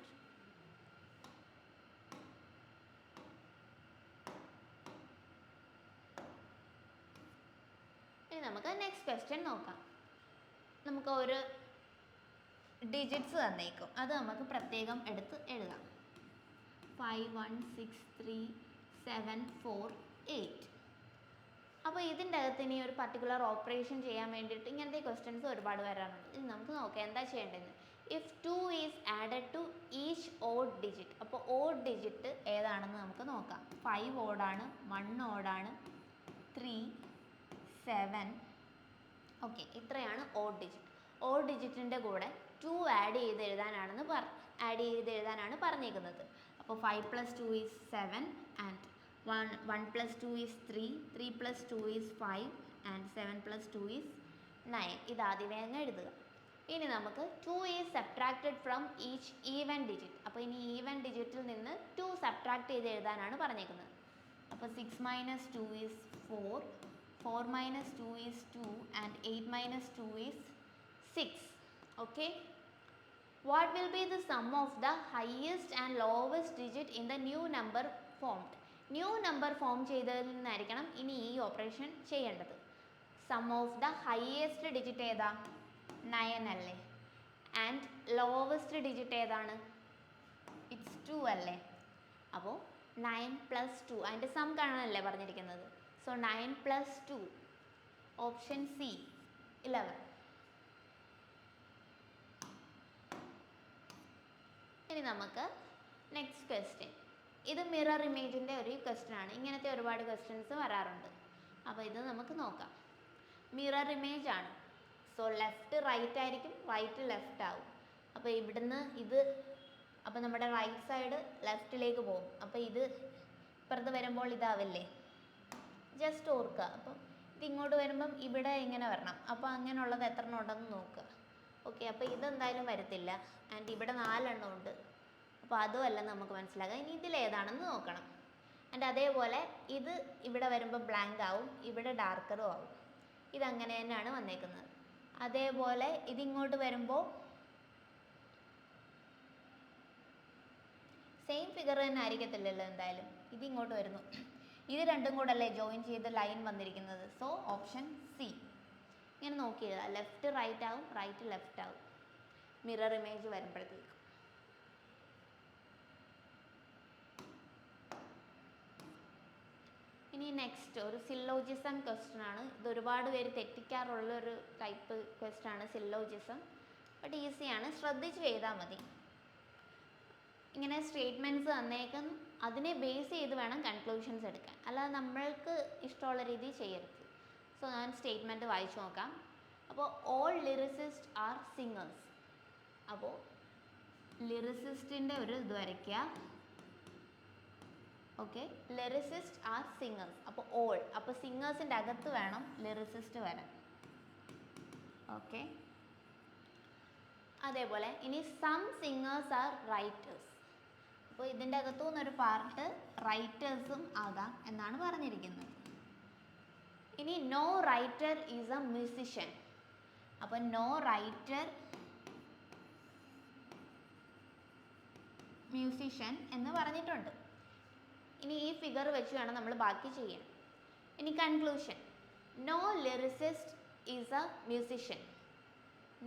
ഇനി നമുക്ക് നെക്സ്റ്റ് ക്വസ്റ്റ്യൻ നോക്കാം. നമുക്ക് ഒരു ഡിജിറ്റ്സ് തന്നേക്കും, അത് നമുക്ക് പ്രത്യേകം എടുത്ത് എഴുതാം. 5163748. അപ്പോൾ ഇതിൻ്റെ അകത്ത് ഇനി ഒരു പർട്ടിക്കുലർ ഓപ്പറേഷൻ ചെയ്യാൻ വേണ്ടിയിട്ട് ഇങ്ങനത്തെ ക്വസ്റ്റ്യൻസ് ഒരുപാട് വരാറുണ്ട്. ഇനി നമുക്ക് നോക്കാം എന്താ ചെയ്യേണ്ടതെന്ന്. If 2 is added to each odd digit. അപ്പോൾ ഓഡ് ഡിജിറ്റ് ഏതാണെന്ന് നമുക്ക് നോക്കാം. 5 ഓഡാണ്, 1 ഓഡാണ്, 3, 7. ഓക്കെ, ഇത്രയാണ് ഓഡ് ഡിജിറ്റ്. ഓഡ് ഡിജിറ്റിൻ്റെ കൂടെ 2 ആഡ് ചെയ്ത് എഴുതാനാണ് പറഞ്ഞേക്കുന്നത്. അപ്പോൾ 5 plus 2 is 7 and 1 plus 2 is 3, 3 plus 2 is 5 and 7 plus 2 is 9. ഇതാദ്യമേ അങ്ങ് എഴുതുക. ഇനി നമുക്ക് 2 is subtracted from each even digit. അപ്പോൾ ഇനി ഈവൻ ഡിജിറ്റിൽ നിന്ന് 2 സബ്ട്രാക്ട് ചെയ്ത് എഴുതാനാണ് പറഞ്ഞേക്കുന്നത്. അപ്പോൾ 6 minus 2 is 4, 4 minus 2 is 2 and 8 minus 2 is 6. Okay, what will be the sum of the highest and lowest digit in the new number formed? New number form ചെയ്തതിൽ നിന്നായിരിക്കണം ഇനി ഈ ഓപ്പറേഷൻ ചെയ്യേണ്ടത്. Sum of the highest digit ഏതാ? 9 അല്ലേ. And lowest digit ഏതാണ്? It's 2 അല്ലേ. അപ്പോൾ 9 പ്ലസ് 2 അതിൻ്റെ സം കാണാനല്ലേ പറഞ്ഞിരിക്കുന്നത്. So 9 plus 2 option C 11. ഇനി നമുക്ക് നെക്സ്റ്റ് ക്വസ്റ്റ്യൻ. ഇത് മിറർ ഇമേജിൻ്റെ ഒരു ക്വസ്റ്റ്യൻ ആണ്. ഇങ്ങനത്തെ ഒരുപാട് ക്വസ്റ്റ്യൻസ് വരാറുണ്ട്. അപ്പോൾ ഇത് നമുക്ക് നോക്കാം. മിറർ ഇമേജ് ആണ്. സോ ലെഫ്റ്റ് റൈറ്റ് ആയിരിക്കും, റൈറ്റ് ലെഫ്റ്റ് ആവും. അപ്പോൾ ഇവിടുന്ന് ഇത്, അപ്പോൾ നമ്മുടെ റൈറ്റ് സൈഡ് ലെഫ്റ്റിലേക്ക് പോകും. അപ്പോൾ ഇത് ഇപ്പുറത്ത് വരുമ്പോൾ ഇതാവില്ലേ, ജസ്റ്റ് ഓർക്കുക. അപ്പം ഇതിങ്ങോട്ട് വരുമ്പം ഇവിടെ ഇങ്ങനെ വരണം. അപ്പോൾ അങ്ങനെയുള്ളത് എത്ര എണ്ണം ഉണ്ടെന്ന് നോക്കുക. ഓക്കെ, അപ്പോൾ ഇതെന്തായാലും വരത്തില്ല. ആൻഡ് ഇവിടെ 4 എണ്ണം ഉണ്ട്. അപ്പോൾ അതുമല്ല നമുക്ക് മനസ്സിലാക്കാം. ഇനി ഇതിലേതാണെന്ന് നോക്കണം. ആൻഡ് അതേപോലെ ഇത് ഇവിടെ വരുമ്പോൾ ബ്ലാങ്ക് ആവും, ഇവിടെ ഡാർക്കറും ആവും. ഇതങ്ങനെ തന്നെയാണ് വന്നേക്കുന്നത്. അതേപോലെ ഇതിങ്ങോട്ട് വരുമ്പോൾ സെയിം ഫിഗർ തന്നെ ആയിരിക്കത്തില്ലല്ലോ എന്തായാലും. ഇതിങ്ങോട്ട് വരുന്നു, ഇത് രണ്ടും കൂടെ അല്ലേ ജോയിൻ ചെയ്ത് ലൈൻ വന്നിരിക്കുന്നത്. So option C. ഇങ്ങനെ നോക്കി എഴുതാം. ലെഫ്റ്റ് റൈറ്റ് ആവും, റൈറ്റ് ലെഫ്റ്റ് ആവും മിറർ ഇമേജ് വരുമ്പോഴത്തേക്ക്. ഇനി നെക്സ്റ്റ് ഒരു സില്ലോജിസം ക്വസ്റ്റ്യൻ ആണ്. ഇത് ഒരുപാട് പേര് തെറ്റിക്കാറുള്ള ഒരു ടൈപ്പ് ക്വസ്റ്റ്യൻ ആണ് സില്ലോജിസം. ബട്ട് ഈസിയാണ്, ശ്രദ്ധിച്ച് ചെയ്താൽ മതി. ഇങ്ങനെ സ്റ്റേറ്റ്മെൻറ്റ്സ് തന്നേക്കും, അതിനെ ബേസ് ചെയ്ത് വേണം കൺക്ലൂഷൻസ് എടുക്കാൻ, അല്ലാതെ നമ്മൾക്ക് ഇഷ്ടമുള്ള രീതിയിൽ ചെയ്യരുത്. സോ ഞാൻ സ്റ്റേറ്റ്മെൻറ്റ് വായിച്ചു നോക്കാം. അപ്പോൾ ഓൾ ലിറിസിസ്റ്റ് ആർ സിംഗേഴ്സ്. അപ്പോൾ ലിറിസിസ്റ്റിൻ്റെ ഒരു ഇത് വരയ്ക്കുക. Okay, lyricist are singers. അപ്പോൾ ഓൾ, അപ്പോൾ സിംഗേഴ്സിൻ്റെ അകത്ത് വേണം ലിറിസിസ്റ്റ് വരാൻ. ഓക്കെ, അതേപോലെ ഇനി സം സിംഗേഴ്സ് ആർ റൈറ്റേഴ്സ്. അപ്പോൾ ഇതിൻ്റെ അകത്തു നിന്നൊരു പാർട്ട് റൈറ്റേഴ്സും ആകാം എന്നാണ് പറഞ്ഞിരിക്കുന്നത്. ഇനി no writer is a musician. അപ്പോൾ നോ റൈറ്റർ മ്യൂസിഷ്യൻ എന്ന് പറഞ്ഞിട്ടുണ്ട്. ഇനി ഈ ഫിഗർ വെച്ച് വേണം നമ്മൾ ബാക്കി ചെയ്യാൻ. ഇനി conclusion, no lyricist is a musician.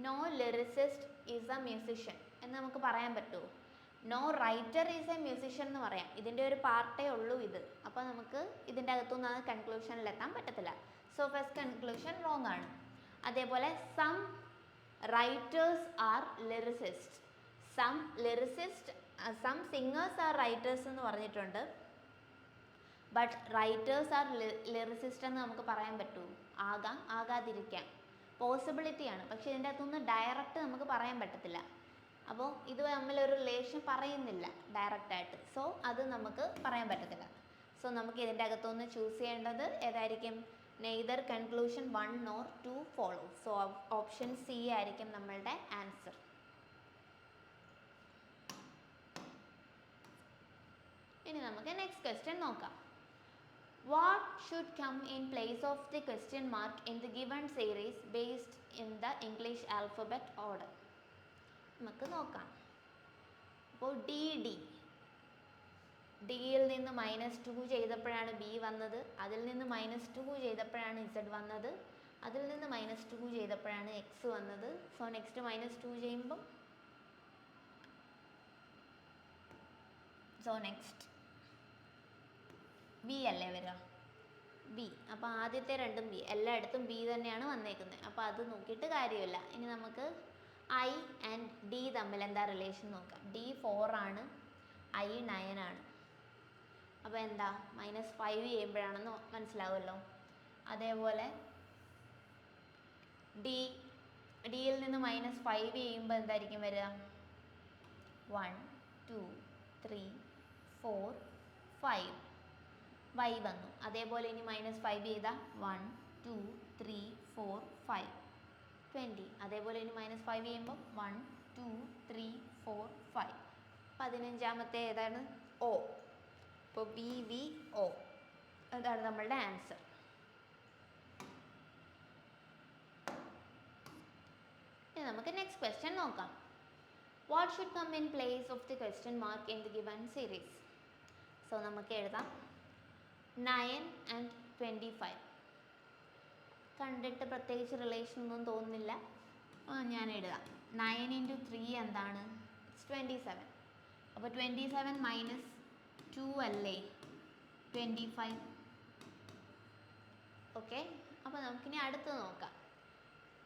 No lyricist is a musician എന്ന് നമുക്ക് പറയാൻ പറ്റുമോ? No writer is a musician എന്ന് പറയാം. ഇതിൻ്റെ ഒരു പാർട്ടേ ഉള്ളൂ ഇത്. അപ്പോൾ നമുക്ക് ഇതിൻ്റെ അകത്തുനിന്ന് അത് കൺക്ലൂഷനിലെത്താൻ പറ്റത്തില്ല. സോ ഫസ്റ്റ് കൺക്ലൂഷൻ റോങ് ആണ്. അതേപോലെ some writers are lyricist. Some singers are writers എന്ന് പറഞ്ഞിട്ടുണ്ട്. ബട്ട് റൈറ്റേഴ്സ് ആർ ലിറിസിസ്റ്റ് എന്ന് നമുക്ക് പറയാൻ പറ്റുമോ? ആകാം, ആകാതിരിക്കാം, പോസിബിലിറ്റിയാണ്. പക്ഷേ ഇതിൻ്റെ അകത്തുനിന്ന് ഡയറക്റ്റ് നമുക്ക് പറയാൻ പറ്റത്തില്ല. അപ്പോൾ ഇത് തമ്മിലൊരു റിലേഷൻ പറയുന്നില്ല ഡയറക്റ്റായിട്ട്. സോ അത് നമുക്ക് പറയാൻ പറ്റത്തില്ല. സോ നമുക്ക് ഇതിൻ്റെ അകത്തുനിന്ന് ചൂസ് ചെയ്യേണ്ടത് ഏതായിരിക്കും? Neither conclusion 1 or 2 follow. So option C ആയിരിക്കും നമ്മളുടെ ആൻസർ. ഇനി നമുക്ക് നെക്സ്റ്റ് ക്വസ്റ്റ്യൻ നോക്കാം. What should come in place of the question mark in the given series based in the English alphabet order? നമുക്ക് നോക്കാം. അപ്പോൾ ഡിയിൽ നിന്ന് -2 ചെയ്തപ്പോഴാണ് ബി വന്നത്. അതിൽ നിന്ന് -2 ചെയ്തപ്പോഴാണ് ഇസഡ് വന്നത്. അതിൽ നിന്ന് -2 ചെയ്തപ്പോഴാണ് എക്സ് വന്നത്. സോ നെക്സ്റ്റ് -2 ചെയ്യുമ്പം നെക്സ്റ്റ് ബി അല്ലേ വരിക? ബി. അപ്പോൾ ആദ്യത്തെ രണ്ടും ബി, എല്ലായിടത്തും ബി തന്നെയാണ് വന്നേക്കുന്നത്. അപ്പോൾ അത് നോക്കിയിട്ട് കാര്യമില്ല. ഇനി നമുക്ക് ഐ ആൻഡ് ഡി തമ്മിൽ എന്താ റിലേഷൻ നോക്കാം. ഡി 4 ആണ്, ഐ 9 ആണ്. അപ്പോൾ എന്താ -5 ചെയ്യുമ്പോഴാണെന്ന് മനസ്സിലാവുമല്ലോ. അതേപോലെ ഡിയിൽ നിന്ന് -5 ചെയ്യുമ്പോൾ എന്തായിരിക്കും വരിക? 1 2 3 4 5 വൈ വന്നു. അതേപോലെ ഇനി -5 ചെയ്താൽ 1 2 3 4 5 20. അതേപോലെ ഇനി -5 ചെയ്യുമ്പോൾ 1 2 3 4 5. 15ാമത്തെ ഏതാണ്? ഒ. അപ്പോൾ BVO അതാണ് നമ്മളുടെ ആൻസർ. ഇനി നമുക്ക് നെക്സ്റ്റ് ക്വസ്റ്റ്യൻ നോക്കാം. What should come in place of the question mark in the given series? So നമുക്ക് എഴുതാം 9 and 25. കണ്ടിട്ട് പ്രത്യേകിച്ച് റിലേഷൻ ഒന്നും തോന്നുന്നില്ല. ഞാൻ എഴുതാം. 9 into 3 എന്താണ്? 27. അപ്പോൾ 27 - 2 അല്ലേ 25. ഓക്കെ, അപ്പോൾ നമുക്കിനി അടുത്ത് നോക്കാം.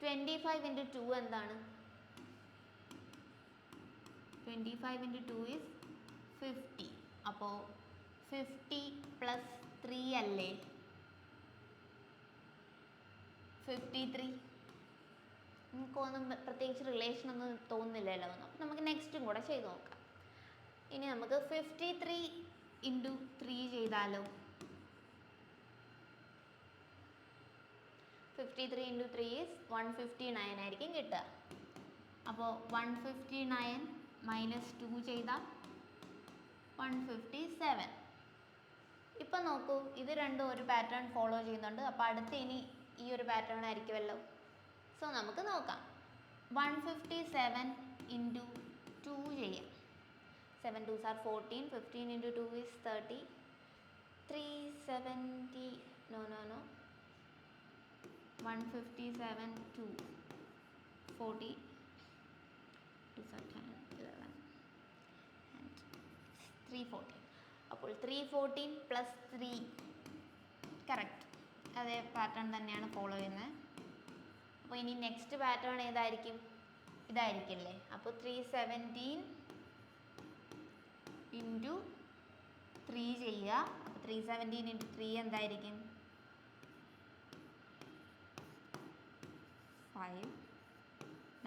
25 into 2 എന്താണ്? 25 into 2 is 50. അപ്പോൾ 50 + 3 അല്ലേ 53. നമുക്കൊന്നും പ്രത്യേകിച്ച് റിലേഷൻ ഒന്നും തോന്നുന്നില്ലല്ലോ. അപ്പം നമുക്ക് നെക്സ്റ്റും കൂടെ ചെയ്ത് നോക്കാം. ഇനി നമുക്ക് 53 into 3 ചെയ്താലോ? 53 into 3 is 159 ആയിരിക്കും കിട്ടുക. അപ്പോൾ 159 - 2 ചെയ്താൽ 157. ഇപ്പം നോക്കൂ, ഇത് രണ്ടും ഒരു പാറ്റേൺ ഫോളോ ചെയ്യുന്നുണ്ട്. അപ്പോൾ അടുത്ത് ഇനി ഈ ഒരു പാറ്റേൺ ആയിരിക്കുമല്ലോ. സോ നമുക്ക് നോക്കാം. 157 into 2 ചെയ്യാം. 7 2s are 14. 15 into 2 is 30. 370 no 157 2 40 2s are 10 11 and 314. അപ്പോൾ 314 + 3 കറക്റ്റ് അതേ പാറ്റേൺ തന്നെയാണ് ഫോളോ ചെയ്യുന്നത്. അപ്പോൾ ഇനി നെക്സ്റ്റ് പാറ്റേൺ ഏതായിരിക്കും? ഇതായിരിക്കില്ലേ. അപ്പോൾ 317 into 3 ചെയ്യുക. അപ്പോൾ 317 into 3 എന്തായിരിക്കും? 5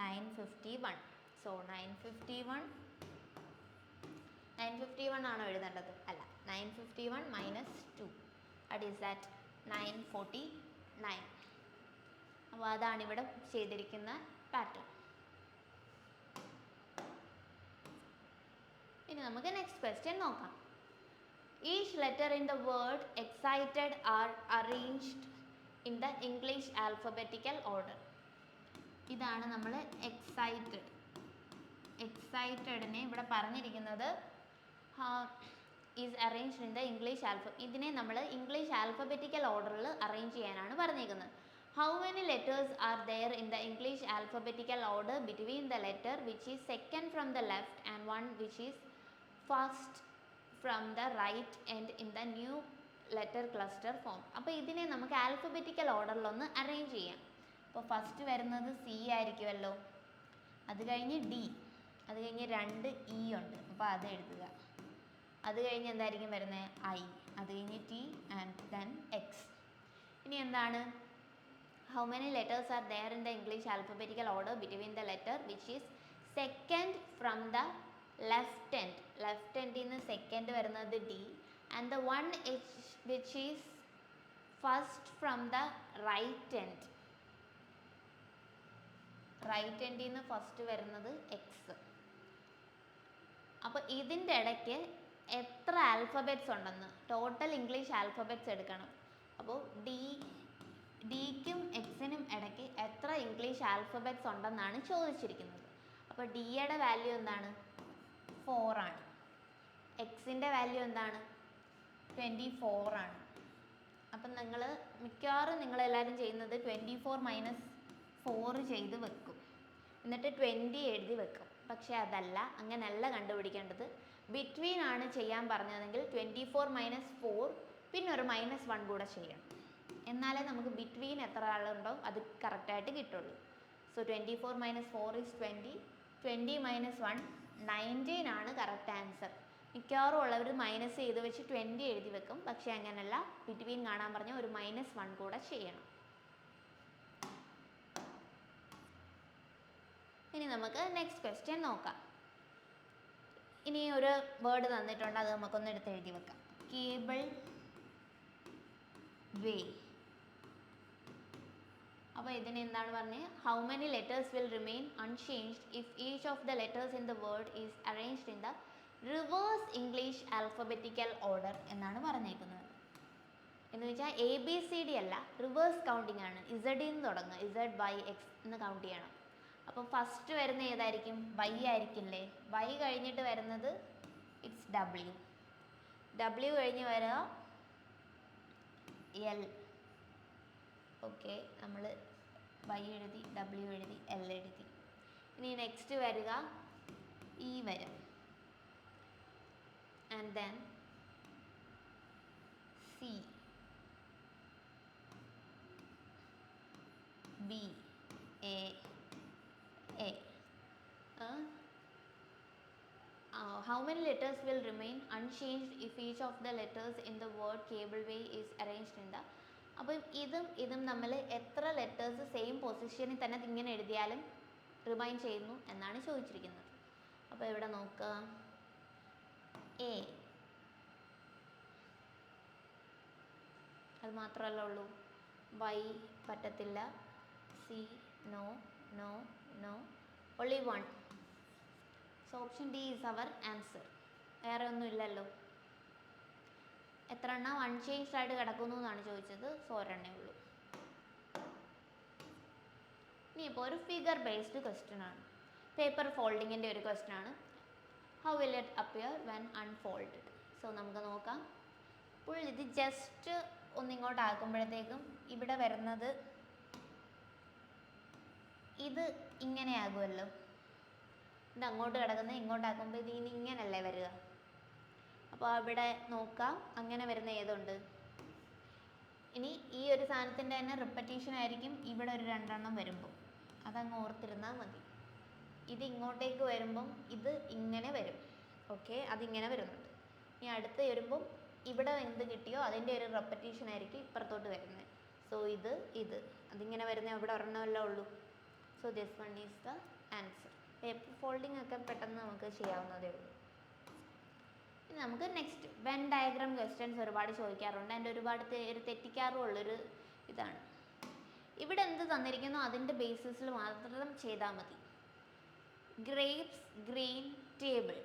951. സോ 951 ആണോ എഴുതേണ്ടത്? അല്ല, 951 minus 2, that is that 949. അപ്പോൾ അതാണ് ഇവിടെ ചെയ്തിരിക്കുന്ന പാറ്റേൺ. ഇനി നമുക്ക് നെക്സ്റ്റ് ക്വസ്റ്റ്യൻ നോക്കാം. Each letter in the word excited are arranged in the English alphabetical order. ഇതാണ് നമ്മൾ എക്സൈറ്റഡിനെ ഇവിടെ പറഞ്ഞിരിക്കുന്നത് is arranged in the English ഇതിനെ നമ്മൾ ഇംഗ്ലീഷ് ആൽഫബറ്റിക്കൽ ഓർഡറിൽ അറേഞ്ച് ചെയ്യാനാണ് പറഞ്ഞിരിക്കുന്നത്. How many letters are there in the English alphabetical order between the letter which is second from the left and one which is first from the right end in the new letter cluster form. അപ്പോൾ ഇതിനെ നമുക്ക് alphabetical ഓർഡറിലൊന്ന് arrange ചെയ്യാം. അപ്പോൾ first വരുന്നത് C ആയിരിക്കുമല്ലോ, അത് കഴിഞ്ഞ് D, അത് കഴിഞ്ഞ് 2 ഇ ഉണ്ട്, അപ്പോൾ അത് എഴുതുക. അത് കഴിഞ്ഞ് എന്തായിരിക്കും വരുന്നത്? ഐ, അത് കഴിഞ്ഞ് ടി ആൻഡ് ദെൻ എക്സ്. ഇനി എന്താണ്? How many letters are there in the English alphabetical order between the letter which is second from the left end. Left എൻഡിൽ നിന്ന് സെക്കൻഡ് വരുന്നത് D and the one which is first from the right end. Right എൻഡിൽ നിന്ന് first വരുന്നത് X. അപ്പോൾ ഇതിൻ്റെ ഇടയ്ക്ക് എത്ര ആൽഫബറ്റ്സ് ഉണ്ടെന്ന് ടോട്ടൽ ഇംഗ്ലീഷ് ആൽഫബറ്റ്സ് എടുക്കണം. അപ്പോൾ ഡിക്കും എക്സിനും ഇടയ്ക്ക് എത്ര ഇംഗ്ലീഷ് ആൽഫബറ്റ്സ് ഉണ്ടെന്നാണ് ചോദിച്ചിരിക്കുന്നത്. അപ്പോൾ ഡിയുടെ വാല്യൂ എന്താണ്? 4 ആണ്. എക്സിൻ്റെ വാല്യൂ എന്താണ്? 24 ആണ്. അപ്പം മിക്കവാറും നിങ്ങളെല്ലാവരും ചെയ്യുന്നത് 24 - 4 ചെയ്ത് വെക്കും, എന്നിട്ട് 20 എഴുതി വെക്കും. പക്ഷേ അതല്ല, അങ്ങനെയല്ല കണ്ടുപിടിക്കേണ്ടത്. ബിറ്റ്വീൻ ആണ് ചെയ്യാൻ പറഞ്ഞതെങ്കിൽ 24 - 4 പിന്നെ ഒരു -1 കൂടെ ചെയ്യണം. എന്നാലേ നമുക്ക് ബിറ്റ്വീൻ എത്ര ആളുണ്ടോ അത് കറക്റ്റായിട്ട് കിട്ടുള്ളൂ. So 24 - 4 is 20. 20 - 1 19 ആണ് കറക്റ്റ് ആൻസർ. മിക്കവാറും ഉള്ളവർ മൈനസ് ചെയ്ത് വെച്ച് 20 എഴുതി വെക്കും. പക്ഷേ അങ്ങനെയല്ല, ബിറ്റ്വീൻ കാണാൻ പറഞ്ഞാൽ ഒരു -1 കൂടെ ചെയ്യണം. ഇനി നമുക്ക് നെക്സ്റ്റ് ക്വസ്റ്റ്യൻ നോക്കാം. ഇനി ഒരു വേർഡ് തന്നിട്ടുണ്ട്, അത് നമുക്കൊന്ന് എടുത്ത് എഴുതി വെക്കാം. കേബിൾ വേ. അപ്പോൾ ഇതിന് എന്താണ് പറഞ്ഞത്? How many letters will remain unchanged if each of the letters in the word is arranged in the reverse English alphabetical order എന്നാണ് പറഞ്ഞേക്കുന്നത്. എന്ന് വെച്ചാൽ ABCD അല്ല, റിവേഴ്സ് കൗണ്ടിങ് ആണ്. ഇസഡിൽ നിന്ന് തുടങ്ങുക, Z/X എന്ന് കൗണ്ട് ചെയ്യണം. അപ്പോൾ ഫസ്റ്റ് വരുന്ന ഏതായിരിക്കും? Y ആയിരിക്കില്ലേ? Y കഴിഞ്ഞിട്ട് വരുന്നത് ഇറ്റ്സ് W കഴിഞ്ഞ് വരിക L. ഓക്കെ, നമ്മൾ Y എഴുതി, W എഴുതി, L എഴുതി. ഇനി നെക്സ്റ്റ് വരിക E വരും, and then C, B, A. How many letters will remain unchanged if each of the letters in the word cableway is arranged in the. അപ്പോൾ ഇതും നമ്മൾ എത്ര ലെറ്റേഴ്സ് സെയിം പൊസിഷനിൽ തന്നെ ഇങ്ങനെ എഴുതിയാലും റിമൈൻ ചെയ്യുന്നു എന്നാണ് ചോദിച്ചിരിക്കുന്നത്. അപ്പോൾ ഇവിടെ നോക്കുക, A അത് മാത്രമല്ല ഉള്ളൂ, Y പറ്റത്തില്ല, C no, only 1. So option D is our answer. വേറെ ഒന്നും ഇല്ലല്ലോ. എത്ര എണ്ണം അൺചേഞ്ച്ഡ് ആയിട്ട് കിടക്കുന്നു എന്നാണ് ചോദിച്ചത്. സോ ഒരെണ്ണേ ഉള്ളൂ. ഇനിയിപ്പോൾ ഒരു ഫിഗർ ബേസ്ഡ് ക്വസ്റ്റ്യൻ ആണ്, പേപ്പർ ഫോൾഡിങ്ങിൻ്റെ ഒരു ക്വസ്റ്റ്യൻ ആണ്. How will it appear when unfolded? So നമുക്ക് നോക്കാം. അപ്പോൾ ഇത് ജസ്റ്റ് ഒന്നിങ്ങോട്ടാക്കുമ്പോഴത്തേക്കും ഇവിടെ വരുന്നത് ഇത് ഇങ്ങനെയാകുമല്ലോ. ഇത് അങ്ങോട്ട് കിടക്കുന്നത് ഇങ്ങോട്ടാക്കുമ്പോൾ ഇത് ഇനി ഇങ്ങനല്ലേ വരിക. അപ്പോൾ അവിടെ നോക്കാം, അങ്ങനെ വരുന്ന ഏതുണ്ട്? ഇനി ഈ ഒരു സാധനത്തിൻ്റെ തന്നെ റിപ്പറ്റീഷൻ ആയിരിക്കും ഇവിടെ ഒരു 2 എണ്ണം വരുമ്പോൾ, അതങ്ങ് ഓർത്തിരുന്നാൽ മതി. ഇത് ഇങ്ങോട്ടേക്ക് വരുമ്പം ഇത് ഇങ്ങനെ വരും. ഓക്കെ, അതിങ്ങനെ വരുന്നുണ്ട്. ഇനി അടുത്ത് വരുമ്പം ഇവിടെ എന്ത് കിട്ടിയോ അതിൻ്റെ ഒരു റെപ്പറ്റീഷൻ ആയിരിക്കും ഇപ്പുറത്തോട്ട് വരുന്നത്. സോ ഇത് അതിങ്ങനെ വരുന്ന ഇവിടെ ഒരെണ്ണമല്ലേ ഉള്ളൂ. So this one is the answer. Paper folding ഒക്കെ പെട്ടെന്ന് നമുക്ക് ചെയ്യാവുന്നതേ ഉള്ളൂ. ഇനി നമുക്ക് നെക്സ്റ്റ് വെൻ ഡയഗ്രാം ക്വസ്റ്റ്യൻസ് ഒരുപാട് ചോദിക്കാറുണ്ട്. അതിൻ്റെ ഒരുപാട് പേര് തെറ്റിക്കാറുമുള്ളൊരു ഇതാണ്. ഇവിടെ എന്ത് തന്നിരിക്കുന്നോ അതിൻ്റെ ബേസിസിൽ മാത്രം ചെയ്താൽ മതി. Grapes, green, table.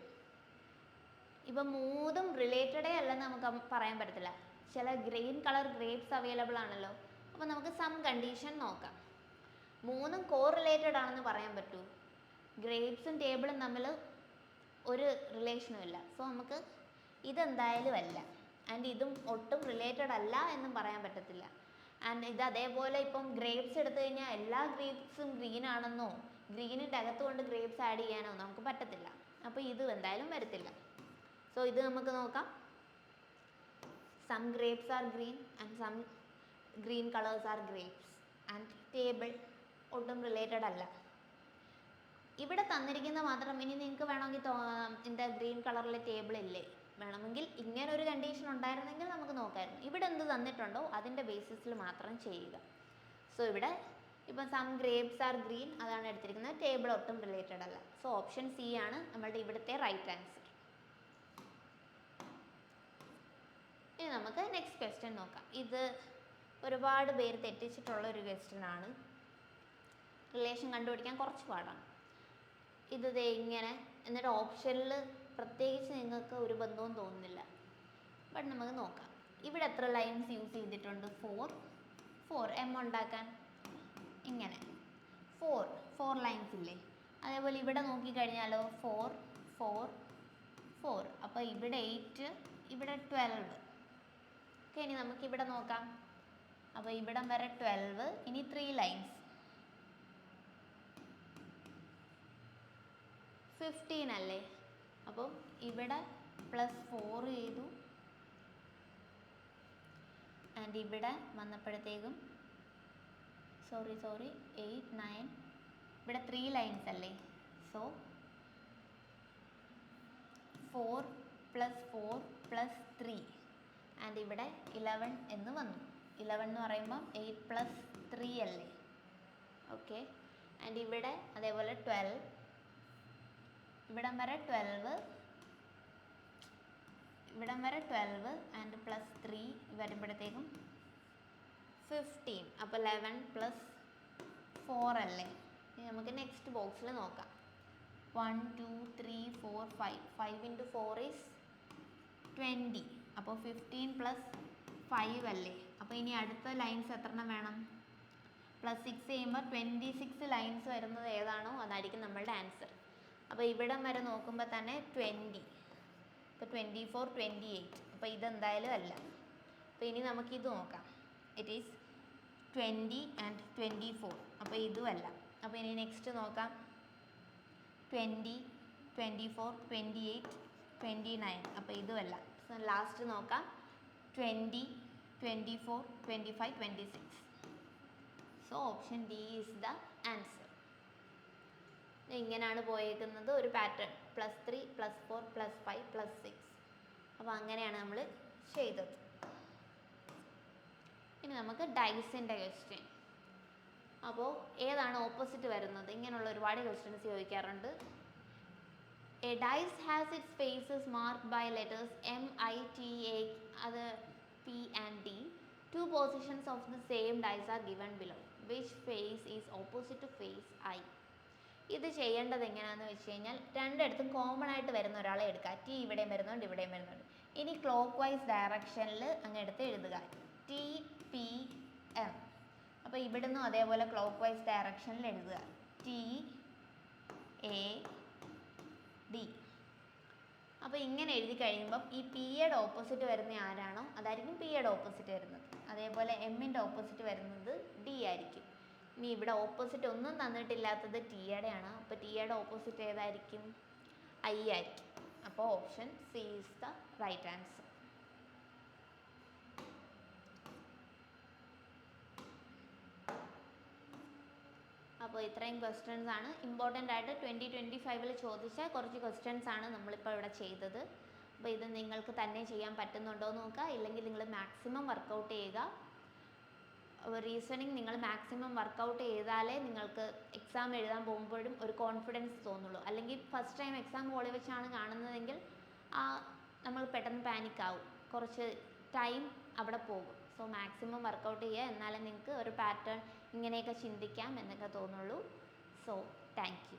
ഇപ്പം മൂന്നും റിലേറ്റഡേ അല്ലെന്ന് നമുക്ക് പറയാൻ പറ്റത്തില്ല. ചില ഗ്രീൻ കളർ ഗ്രേപ്സ് അവൈലബിൾ ആണല്ലോ. അപ്പോൾ നമുക്ക് സം കണ്ടീഷൻ നോക്കാം. മൂന്നും കോറിലേറ്റഡ് ആണെന്ന് പറയാൻ പറ്റൂ. ഗ്രേപ്സും ടേബിളും തമ്മിൽ ഒരു റിലേഷനും ഇല്ല. സോ നമുക്ക് ഇതെന്തായാലും അല്ല. ആൻഡ് ഇതും ഒട്ടും റിലേറ്റഡ് അല്ല എന്നും പറയാൻ പറ്റത്തില്ല. ആൻഡ് ഇത് അതേപോലെ ഇപ്പം ഗ്രേപ്സ് എടുത്തു കഴിഞ്ഞാൽ എല്ലാ ഗ്രേപ്സും ഗ്രീൻ ആണെന്നോ ഗ്രീനിൻ്റെ അകത്ത് കൊണ്ട് ഗ്രേപ്സ് ആഡ് ചെയ്യാനോ നമുക്ക് പറ്റത്തില്ല. അപ്പോൾ ഇത് എന്തായാലും വരത്തില്ല. സോ ഇത് നമുക്ക് നോക്കാം. Some grapes are green and some green colours are grapes. And table ഒട്ടും റിലേറ്റഡ് അല്ല. ഇവിടെ തന്നിരിക്കുന്ന മാത്രം. ഇനി നിങ്ങൾക്ക് വേണമെങ്കിൽ ഇതിൻ്റെ ഗ്രീൻ കളറിലെ ടേബിൾ ഇല്ലേ, വേണമെങ്കിൽ ഇങ്ങനെ ഒരു കണ്ടീഷൻ ഉണ്ടായിരുന്നെങ്കിൽ നമുക്ക് നോക്കാമായിരുന്നു. ഇവിടെ എന്ത് തന്നിട്ടുണ്ടോ അതിൻ്റെ ബേസിസിൽ മാത്രം ചെയ്യുക. സോ ഇവിടെ ഇപ്പം സം ഗ്രേപ്സ് ആർ ഗ്രീൻ അതാണ് എടുത്തിരിക്കുന്നത്. ടേബിൾ ഒട്ടും റിലേറ്റഡ് അല്ല. സോ ഓപ്ഷൻ സി ആണ് നമ്മളുടെ ഇവിടുത്തെ റൈറ്റ് ആൻസർ. ഇനി നമുക്ക് നെക്സ്റ്റ് ക്വസ്റ്റ്യൻ നോക്കാം. ഇത് ഒരുപാട് പേര് തെറ്റിച്ചിട്ടുള്ള ഒരു ക്വസ്റ്റ്യൻ ആണ്. റിലേഷൻ കണ്ടുപിടിക്കാൻ കുറച്ച് പാടാണ്. ഇത് ഇങ്ങനെ എന്നിട്ട് ഓപ്ഷനിൽ പ്രത്യേകിച്ച് നിങ്ങൾക്ക് ഒരു ബന്ധവും തോന്നുന്നില്ല. ബട്ട് നമുക്ക് നോക്കാം. ഇവിടെ എത്ര ലൈൻസ് യൂസ് ചെയ്തിട്ടുണ്ട്? 4 എം ഉണ്ടാക്കാൻ ഇങ്ങനെ 4 ലൈൻസ് ഇല്ലേ. അതേപോലെ ഇവിടെ നോക്കിക്കഴിഞ്ഞാലോ 4 അപ്പോൾ ഇവിടെ 8, ഇവിടെ 12. ഓക്കെ, ഇനി നമുക്കിവിടെ നോക്കാം. അപ്പോൾ ഇവിടം വരെ 12, ഇനി 3 ലൈൻസ് 15 അല്ലേ. അപ്പോൾ ഇവിടെ +4 ചെയ്തു. ആൻഡ് ഇവിടെ വന്നപ്പോഴത്തേക്കും സോറി 8, 9, ഇവിടെ 3 ലൈൻസ് അല്ലേ. സോ 4 + 4 + 3 ആൻഡ് ഇവിടെ 11 എന്ന് വന്നു. 11 എന്ന് പറയുമ്പം 8 + 3 അല്ലേ. ഓക്കെ, ആൻഡ് ഇവിടെ അതേപോലെ 12, ഇവിടം വരെ 12 ആൻഡ് +3 വരുമ്പോഴത്തേക്കും 15. അപ്പോൾ 11 + 4 അല്ലേ. ഇനി നമുക്ക് നെക്സ്റ്റ് ബോക്സിൽ നോക്കാം. 1 2 3 4 5 5 × 4 = 20. അപ്പോൾ 15 + 5 അല്ലേ. അപ്പോൾ ഇനി അടുത്ത ലൈൻസ് എത്രണ്ണം വേണം? +6 ചെയ്യുമ്പോൾ 26 ലൈൻസ് വരുന്നത് ഏതാണോ അതായിരിക്കും നമ്മളുടെ ആൻസർ. അപ്പോൾ ഇവിടം വരെ നോക്കുമ്പോൾ തന്നെ 20. അപ്പോൾ 24, 28. അപ്പോൾ ഇതെന്തായാലും അല്ല. അപ്പോൾ ഇനി നമുക്കിത് നോക്കാം. It is 20 and 24. അപ്പോൾ ഇതും അല്ല. അപ്പോൾ ഇനി നെക്സ്റ്റ് നോക്കാം. 20, 24, 28, 29. അപ്പോൾ ഇതുമല്ല. സോ ലാസ്റ്റ് നോക്കാം. 20, 24, 25, 26. So option D is the answer. ഇങ്ങനെയാണ് പോയേക്കുന്നത് ഒരു പാറ്റേൺ. +3, +4, +5, +6. അപ്പോൾ അങ്ങനെയാണ് നമ്മൾ ചെയ്തത്. ഇനി നമുക്ക് ഡൈസിൻ്റെ ക്വസ്റ്റ്യൻ. അപ്പോൾ ഏതാണ് ഓപ്പോസിറ്റ് വരുന്നത്? ഇങ്ങനെയുള്ള ഒരുപാട് ക്വസ്റ്റ്യൻസ് ചോദിക്കാറുണ്ട്. A dice has its faces marked by letters M, I, T, A, അത് P and D. 2 positions of the same dice are given below. Which face is opposite to face I? ഇത് ചെയ്യേണ്ടത് എങ്ങനെയാണെന്ന് വെച്ച് കഴിഞ്ഞാൽ രണ്ടിടത്തും common ആയിട്ട് വരുന്ന ഒരാളെ എടുക്കുക. T ഇവിടെയും വരുന്നുണ്ട്, ഇവിടെയും വരുന്നുണ്ട്. ഇനി ക്ലോക്ക് വൈസ് ഡയറക്ഷനിൽ അങ്ങ് എടുത്ത് എഴുതുക. T, P, M. അപ്പോൾ ഇവിടുന്ന് അതേപോലെ ക്ലോക്ക് വൈസ് ഡയറക്ഷനിൽ എഴുതുക. T, A, D. അപ്പോൾ ഇങ്ങനെ എഴുതി കഴിയുമ്പം ഈ പിയുടെ ഓപ്പോസിറ്റ് വരുന്ന ആരാണോ അതായിരിക്കും പിയുടെ ഓപ്പോസിറ്റ് വരുന്നത്. അതേപോലെ എമ്മിൻ്റെ ഓപ്പോസിറ്റ് വരുന്നത് ഡി ആയിരിക്കും. ഇനി ഇവിടെ ഓപ്പോസിറ്റ് ഒന്നും തന്നിട്ടില്ലാത്തത് ടിയുടെയാണ്. അപ്പോൾ ടിയുടെ ഓപ്പോസിറ്റ് ഏതായിരിക്കും? ഐ ആയിരിക്കും. അപ്പോൾ option C is the right answer. അപ്പോൾ ഇത്രയും ക്വസ്റ്റ്യൻസ് ആണ് ഇമ്പോർട്ടൻ്റ് ആയിട്ട് 2025 ചോദിച്ച കുറച്ച് ക്വസ്റ്റ്യൻസ് ആണ് നമ്മളിപ്പോൾ ഇവിടെ ചെയ്തത്. അപ്പോൾ ഇത് നിങ്ങൾക്ക് തന്നെ ചെയ്യാൻ പറ്റുന്നുണ്ടോ എന്ന് നോക്കുക. ഇല്ലെങ്കിൽ നിങ്ങൾ മാക്സിമം വർക്കൗട്ട് ചെയ്യുക. റീസണിങ് നിങ്ങൾ മാക്സിമം വർക്കൗട്ട് ചെയ്താലേ നിങ്ങൾക്ക് എക്സാം എഴുതാൻ പോകുമ്പോഴും ഒരു കോൺഫിഡൻസ് തോന്നുള്ളൂ. അല്ലെങ്കിൽ ഫസ്റ്റ് ടൈം എക്സാം ഹോളിൽ വെച്ചാണ് കാണുന്നതെങ്കിൽ നമ്മൾ പെട്ടെന്ന് പാനിക് ആവും, കുറച്ച് ടൈം അവിടെ പോകും. സോ മാക്സിമം വർക്കൗട്ട് ചെയ്യുക, എന്നാലേ നിങ്ങൾക്ക് ഒരു പാറ്റേൺ ഇങ്ങനെയൊക്കെ ചിന്തിക്കാം എന്നൊക്കെ തോന്നുള്ളൂ. So thank U.